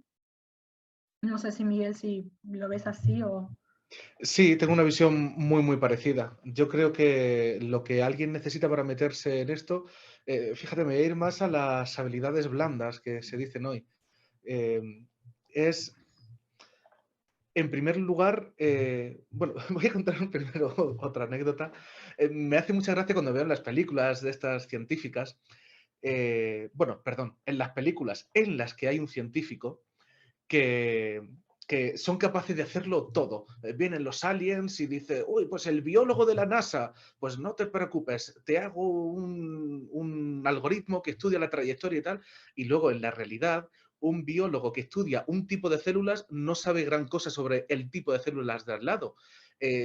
[SPEAKER 2] No sé si Miguel, si lo ves así o...
[SPEAKER 3] Sí, tengo una visión muy, muy parecida. Yo creo que lo que alguien necesita para meterse en esto, fíjate, me voy a ir más a las habilidades blandas que se dicen hoy. Es, en primer lugar, bueno, voy a contar primero otra anécdota. Me hace mucha gracia cuando veo en las películas de estas científicas, bueno, perdón, en las películas en las que hay un científico que, que son capaces de hacerlo todo. Vienen los aliens y dice, uy, pues el biólogo de la NASA, pues no te preocupes, te hago un algoritmo que estudia la trayectoria y tal, y luego en la realidad un biólogo que estudia un tipo de células no sabe gran cosa sobre el tipo de células de al lado.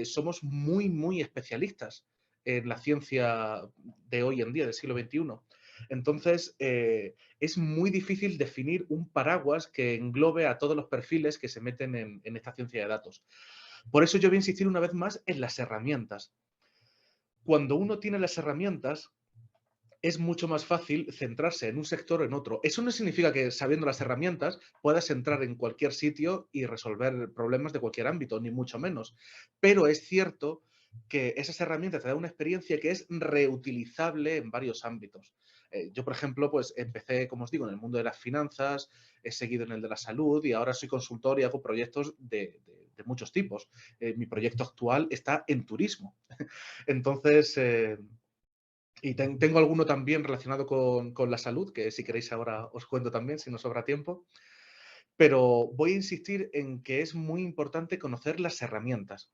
[SPEAKER 3] Somos muy, muy especialistas en la ciencia de hoy en día, del siglo XXI. Entonces, es muy difícil definir un paraguas que englobe a todos los perfiles que se meten en esta ciencia de datos. Por eso yo voy a insistir una vez más en las herramientas. Cuando uno tiene las herramientas, es mucho más fácil centrarse en un sector o en otro. Eso no significa que sabiendo las herramientas puedas entrar en cualquier sitio y resolver problemas de cualquier ámbito, ni mucho menos. Pero es cierto que esas herramientas te dan una experiencia que es reutilizable en varios ámbitos. Yo, por ejemplo, pues empecé, como os digo, en el mundo de las finanzas, he seguido en el de la salud y ahora soy consultor y hago proyectos de muchos tipos. Mi proyecto actual está en turismo. Entonces, y tengo alguno también relacionado con la salud, que si queréis ahora os cuento también, si nos sobra tiempo. Pero voy a insistir en que es muy importante conocer las herramientas.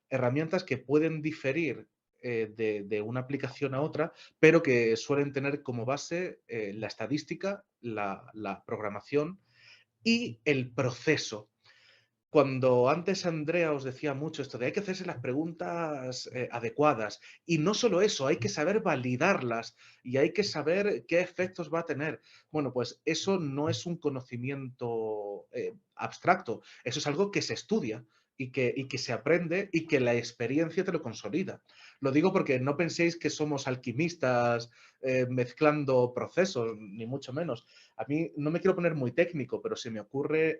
[SPEAKER 3] Herramientas que pueden diferir de una aplicación a otra, pero que suelen tener como base la estadística, la programación y el proceso. Cuando antes Andrea os decía mucho esto de hay que hacerse las preguntas adecuadas, y no solo eso, hay que saber validarlas y hay que saber qué efectos va a tener. Bueno, pues eso no es un conocimiento abstracto, eso es algo que se estudia y que se aprende y que la experiencia te lo consolida. Lo digo porque no penséis que somos alquimistas mezclando procesos, ni mucho menos. A mí no me quiero poner muy técnico, pero se me ocurre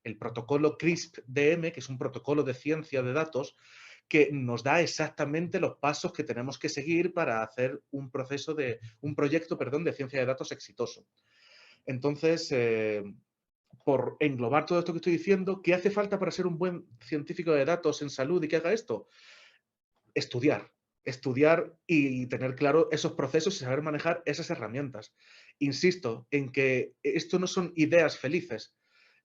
[SPEAKER 3] el protocolo CRISP-DM, que es un protocolo de ciencia de datos que nos da exactamente los pasos que tenemos que seguir para hacer un proyecto de ciencia de datos exitoso. Entonces, por englobar todo esto que estoy diciendo, ¿qué hace falta para ser un buen científico de datos en salud y que haga esto? Estudiar y tener claro esos procesos y saber manejar esas herramientas. Insisto en que esto no son ideas felices,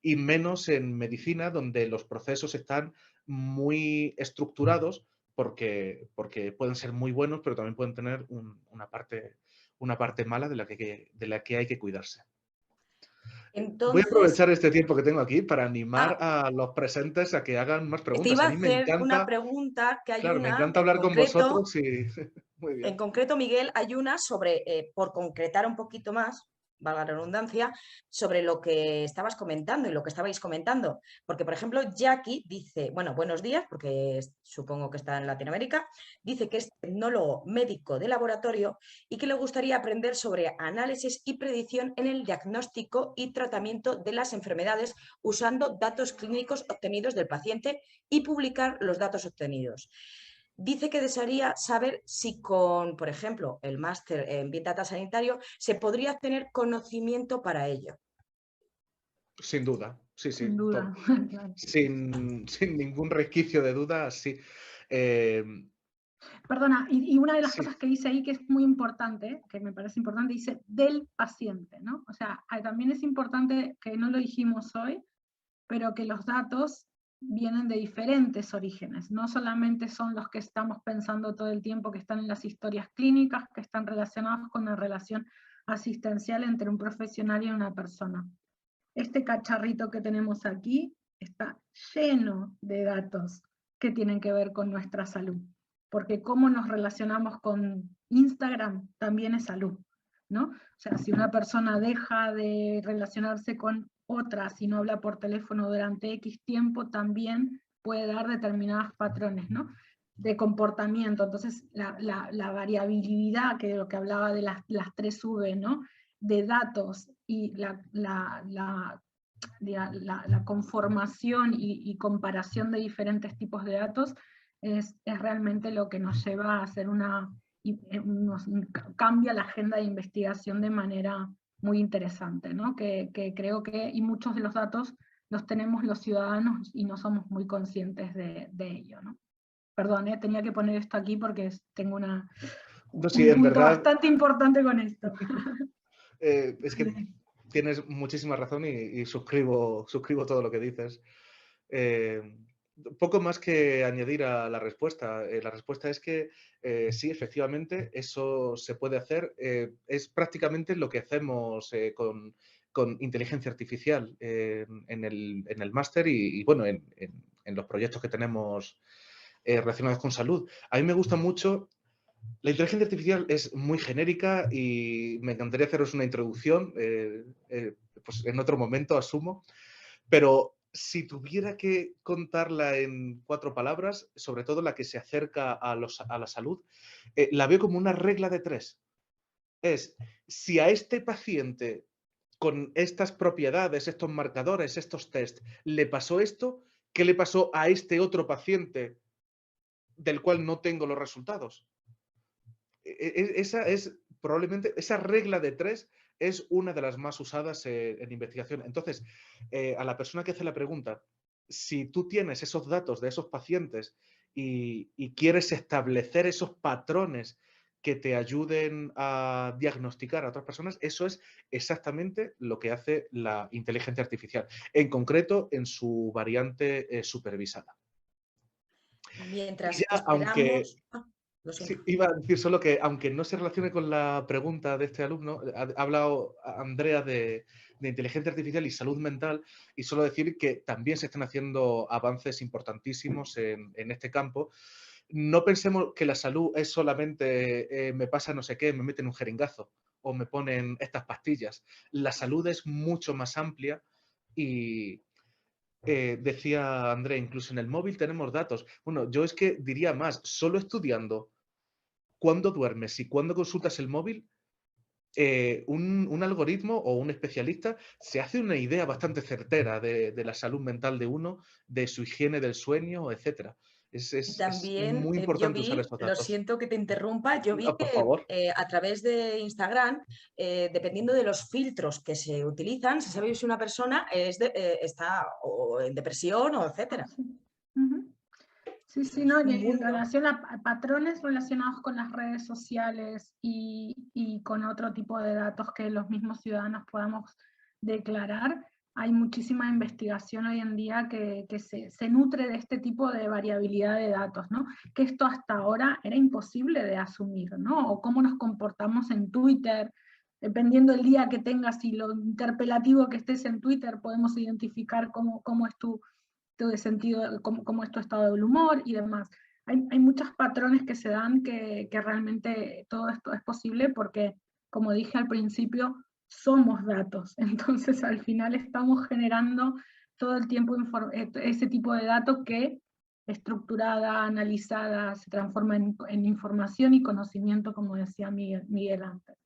[SPEAKER 3] y menos en medicina, donde los procesos están muy estructurados porque pueden ser muy buenos, pero también pueden tener una parte mala de la que hay que cuidarse. Voy a
[SPEAKER 1] Entonces,
[SPEAKER 3] aprovechar este tiempo que tengo aquí para animar a los presentes a que hagan más
[SPEAKER 1] te
[SPEAKER 3] preguntas.
[SPEAKER 1] iba
[SPEAKER 3] A
[SPEAKER 1] a
[SPEAKER 3] mí me
[SPEAKER 1] hacer una
[SPEAKER 3] encanta,
[SPEAKER 1] pregunta, que hay
[SPEAKER 3] claro, me
[SPEAKER 1] una
[SPEAKER 3] encanta hablar con vosotros y muy
[SPEAKER 1] en
[SPEAKER 3] bien.
[SPEAKER 1] concreto, Miguel, hay una sobre, por concretar un poquito más, valga la redundancia, sobre lo que estabas comentando y lo que estabais comentando. Porque, por ejemplo, Jackie dice, bueno, buenos días, porque supongo que está en Latinoamérica, dice que es tecnólogo médico de laboratorio y que le gustaría aprender sobre análisis y predicción en el diagnóstico y tratamiento de las enfermedades usando datos clínicos obtenidos del paciente y publicar los datos obtenidos. Dice que desearía saber si con, por ejemplo, el máster en Big Data sanitario se podría tener conocimiento para ello.
[SPEAKER 3] Sin duda, sí, sí.
[SPEAKER 2] Sin duda. Claro.
[SPEAKER 3] Sin ningún resquicio de duda, sí.
[SPEAKER 2] Perdona, y una de las
[SPEAKER 3] Sí.
[SPEAKER 2] cosas que dice ahí que es muy importante, que me parece importante, dice del paciente, ¿no? O sea, también es importante, que no lo dijimos hoy, pero que los datos vienen de diferentes orígenes, no solamente son los que estamos pensando todo el tiempo que están en las historias clínicas, que están relacionados con la relación asistencial entre un profesional y una persona. Este cacharrito que tenemos aquí está lleno de datos que tienen que ver con nuestra salud, porque cómo nos relacionamos con Instagram también es salud, ¿no? O sea, si una persona deja de relacionarse con otra, si no habla por teléfono durante X tiempo, también puede dar determinados patrones, ¿no? De comportamiento. Entonces, la variabilidad, que de lo que hablaba de las 3V, ¿no? De datos y la conformación y comparación de diferentes tipos de datos es realmente lo que nos lleva a hacer cambia la agenda de investigación de manera muy interesante, ¿no? Que creo que, y muchos de los datos los tenemos los ciudadanos y no somos muy conscientes de ello, ¿no? Perdón, tenía que poner esto aquí porque tengo un
[SPEAKER 3] en
[SPEAKER 2] punto
[SPEAKER 3] verdad,
[SPEAKER 2] bastante importante con esto.
[SPEAKER 3] es que tienes muchísima razón y suscribo todo lo que dices. Poco más que añadir a la respuesta. La respuesta es que sí, efectivamente, eso se puede hacer. Es prácticamente lo que hacemos con inteligencia artificial en el máster y bueno, en los proyectos que tenemos relacionados con salud. A mí me gusta mucho. La inteligencia artificial es muy genérica y me encantaría haceros una introducción, pues en otro momento, asumo, pero si tuviera que contarla en 4 palabras, sobre todo la que se acerca a la salud, la veo como una regla de 3. Es, si a este paciente con estas propiedades, estos marcadores, estos test, le pasó esto, ¿qué le pasó a este otro paciente del cual no tengo los resultados? Esa es probablemente, esa regla de 3 es una de las más usadas en investigación. Entonces, a la persona que hace la pregunta, si tú tienes esos datos de esos pacientes y quieres establecer esos patrones que te ayuden a diagnosticar a otras personas, eso es exactamente lo que hace la inteligencia artificial, en concreto en su variante supervisada.
[SPEAKER 1] Mientras
[SPEAKER 3] Y ya, aunque
[SPEAKER 1] esperamos... lo siento.
[SPEAKER 3] sí, iba a decir solo que, aunque no se relacione con la pregunta de este alumno, ha hablado Andrea de inteligencia artificial y salud mental, y solo decir que también se están haciendo avances importantísimos en este campo. No pensemos que la salud es solamente me pasa no sé qué, me meten un jeringazo o me ponen estas pastillas. La salud es mucho más amplia y decía Andrea, incluso en el móvil tenemos datos. Bueno, yo es que diría más, solo estudiando cuándo duermes y cuándo consultas el móvil, un algoritmo o un especialista se hace una idea bastante certera de la salud mental de uno, de su higiene del sueño, etc. Es
[SPEAKER 1] También
[SPEAKER 3] muy
[SPEAKER 1] yo
[SPEAKER 3] importante usar
[SPEAKER 1] vi,
[SPEAKER 3] estos
[SPEAKER 1] lo
[SPEAKER 3] datos.
[SPEAKER 1] siento que te interrumpa, yo vi
[SPEAKER 3] No, por
[SPEAKER 1] que
[SPEAKER 3] favor.
[SPEAKER 1] a través de Instagram, dependiendo de los filtros que se utilizan, se sabe si una persona está o en depresión o etcétera.
[SPEAKER 2] Sí, sí, no,
[SPEAKER 1] Un
[SPEAKER 2] en
[SPEAKER 1] mundo.
[SPEAKER 2] relación a patrones relacionados con las redes sociales y con otro tipo de datos que los mismos ciudadanos podamos declarar, hay muchísima investigación hoy en día que se nutre de este tipo de variabilidad de datos, ¿no? Que esto hasta ahora era imposible de asumir, ¿no? O cómo nos comportamos en Twitter, dependiendo del día que tengas y lo interpelativo que estés en Twitter, podemos identificar cómo es tu de sentido, cómo es tu estado del humor y demás. Hay muchos patrones que se dan que realmente todo esto es posible porque, como dije al principio, somos datos, entonces al final estamos generando todo el tiempo ese tipo de datos que estructurada, analizada, se transforma en información y conocimiento, como decía Miguel antes.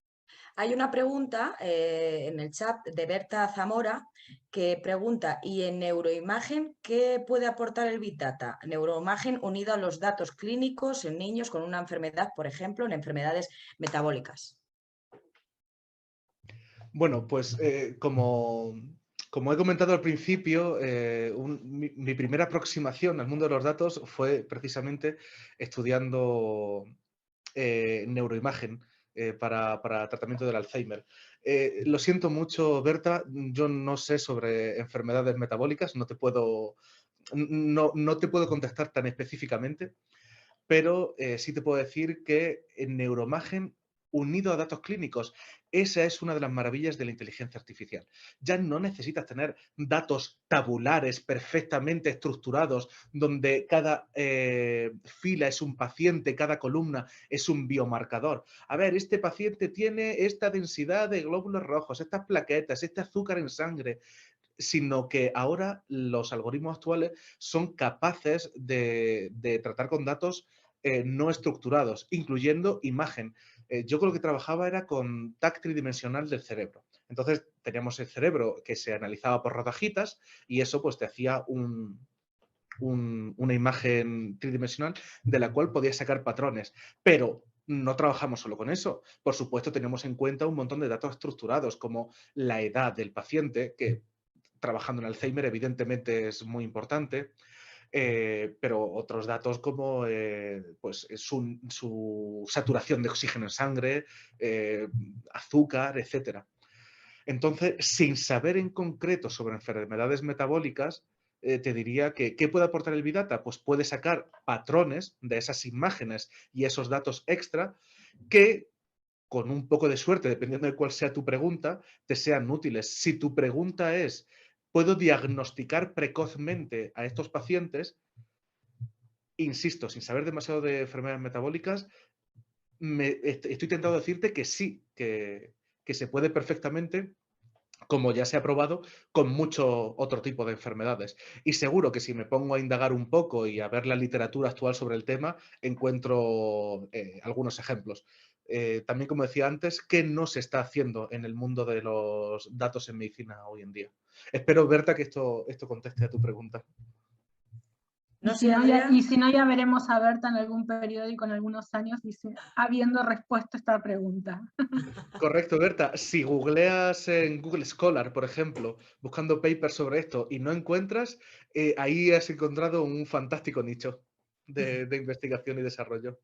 [SPEAKER 1] Hay una pregunta en el chat de Berta Zamora que pregunta, ¿y en neuroimagen qué puede aportar el Big Data? Neuroimagen unido a los datos clínicos en niños con una enfermedad, por ejemplo, en enfermedades metabólicas.
[SPEAKER 3] Bueno, pues como he comentado al principio, mi primera aproximación al mundo de los datos fue precisamente estudiando neuroimagen para tratamiento del Alzheimer. Lo siento mucho, Berta, yo no sé sobre enfermedades metabólicas, no te puedo contestar tan específicamente, pero sí te puedo decir que en neuroimagen unido a datos clínicos, esa es una de las maravillas de la inteligencia artificial. Ya no necesitas tener datos tabulares perfectamente estructurados, donde cada fila es un paciente, cada columna es un biomarcador. A ver, este paciente tiene esta densidad de glóbulos rojos, estas plaquetas, este azúcar en sangre, sino que ahora los algoritmos actuales son capaces de tratar con datos no estructurados, incluyendo imagen. Yo con lo que trabajaba era con TAC tridimensional del cerebro. Entonces teníamos el cerebro que se analizaba por rodajitas y eso pues te hacía una imagen tridimensional de la cual podías sacar patrones. Pero no trabajamos solo con eso. Por supuesto, tenemos en cuenta un montón de datos estructurados, como la edad del paciente, que trabajando en Alzheimer evidentemente es muy importante, pero otros datos como pues, su saturación de oxígeno en sangre, azúcar, etc. Entonces, sin saber en concreto sobre enfermedades metabólicas, te diría que ¿qué puede aportar el Big Data? Pues puede sacar patrones de esas imágenes y esos datos extra que, con un poco de suerte, dependiendo de cuál sea tu pregunta, te sean útiles. Si tu pregunta es, ¿puedo diagnosticar precozmente a estos pacientes? Insisto, sin saber demasiado de enfermedades metabólicas, estoy tentado a decirte que sí, que se puede perfectamente, como ya se ha probado, con mucho otro tipo de enfermedades. Y seguro que si me pongo a indagar un poco y a ver la literatura actual sobre el tema, encuentro algunos ejemplos. También, como decía antes, ¿qué no se está haciendo en el mundo de los datos en medicina hoy en día? Espero, Berta, que esto conteste a tu pregunta.
[SPEAKER 1] No sé, Andrea.
[SPEAKER 2] Y si no, ya veremos a Berta en algún periódico en algunos años, dice, habiendo respuesto a esta pregunta.
[SPEAKER 3] Correcto, Berta. Si googleas en Google Scholar, por ejemplo, buscando papers sobre esto y no encuentras, ahí has encontrado un fantástico nicho de investigación y desarrollo.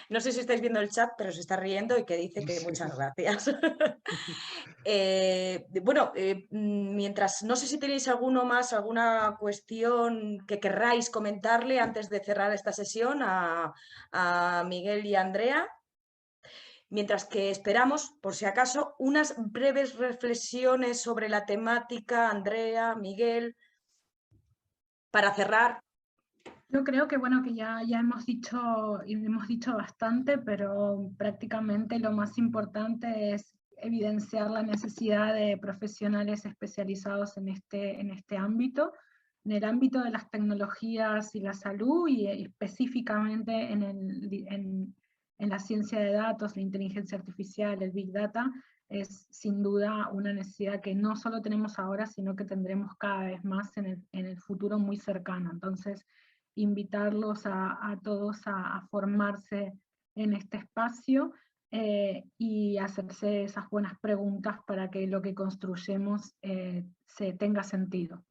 [SPEAKER 1] No sé si estáis viendo el chat, pero se está riendo y que dice que muchas gracias. Bueno, mientras, no sé si tenéis alguna cuestión que querráis comentarle antes de cerrar esta sesión a Miguel y a Andrea. Mientras que esperamos, por si acaso, unas breves reflexiones sobre la temática, Andrea, Miguel, para cerrar.
[SPEAKER 2] Yo creo que bueno, que ya hemos dicho bastante, pero prácticamente lo más importante es evidenciar la necesidad de profesionales especializados en este ámbito, en el ámbito de las tecnologías y la salud, y específicamente en la ciencia de datos, la inteligencia artificial, el Big Data. Es sin duda una necesidad que no solo tenemos ahora, sino que tendremos cada vez más en el futuro muy cercano. Entonces, invitarlos a todos a formarse en este espacio y hacerse esas buenas preguntas para que lo que construyemos se tenga sentido.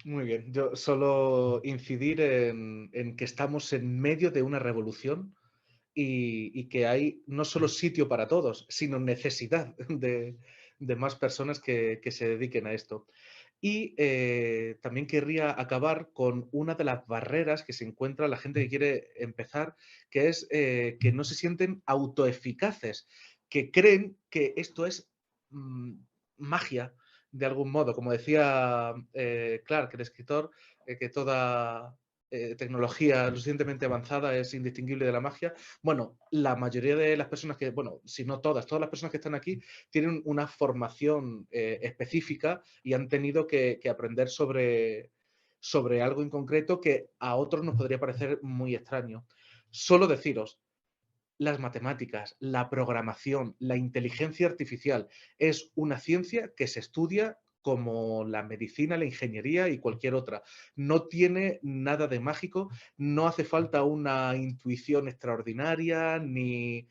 [SPEAKER 3] Muy bien. Yo solo incidir en que estamos en medio de una revolución y que hay no solo sitio para todos, sino necesidad de más personas que se dediquen a esto. Y también querría acabar con una de las barreras que se encuentra la gente que quiere empezar, que es que no se sienten autoeficaces, que creen que esto es magia de algún modo. Como decía Clark, el escritor, que toda tecnología lo suficientemente avanzada es indistinguible de la magia. Bueno, la mayoría de las personas que, bueno, si no todas las personas que están aquí tienen una formación específica y han tenido que aprender sobre algo en concreto que a otros nos podría parecer muy extraño. Solo deciros, las matemáticas, la programación, la inteligencia artificial es una ciencia que se estudia como la medicina, la ingeniería y cualquier otra. No tiene nada de mágico, no hace falta una intuición extraordinaria, ni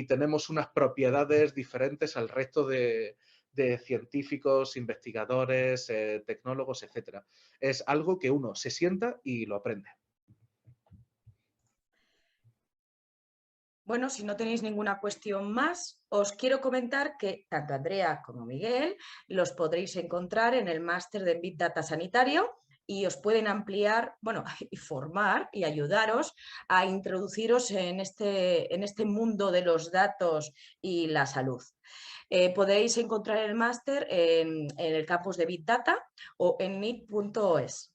[SPEAKER 3] tenemos unas propiedades diferentes al resto de científicos, investigadores, tecnólogos, etc. Es algo que uno se sienta y lo aprende.
[SPEAKER 1] Bueno, si no tenéis ninguna cuestión más, os quiero comentar que tanto Andrea como Miguel los podréis encontrar en el máster de Big Data Sanitario y os pueden ampliar, bueno, y formar y ayudaros a introduciros en este mundo de los datos y la salud. Podéis encontrar el máster en el campus de Big Data o en nit.es.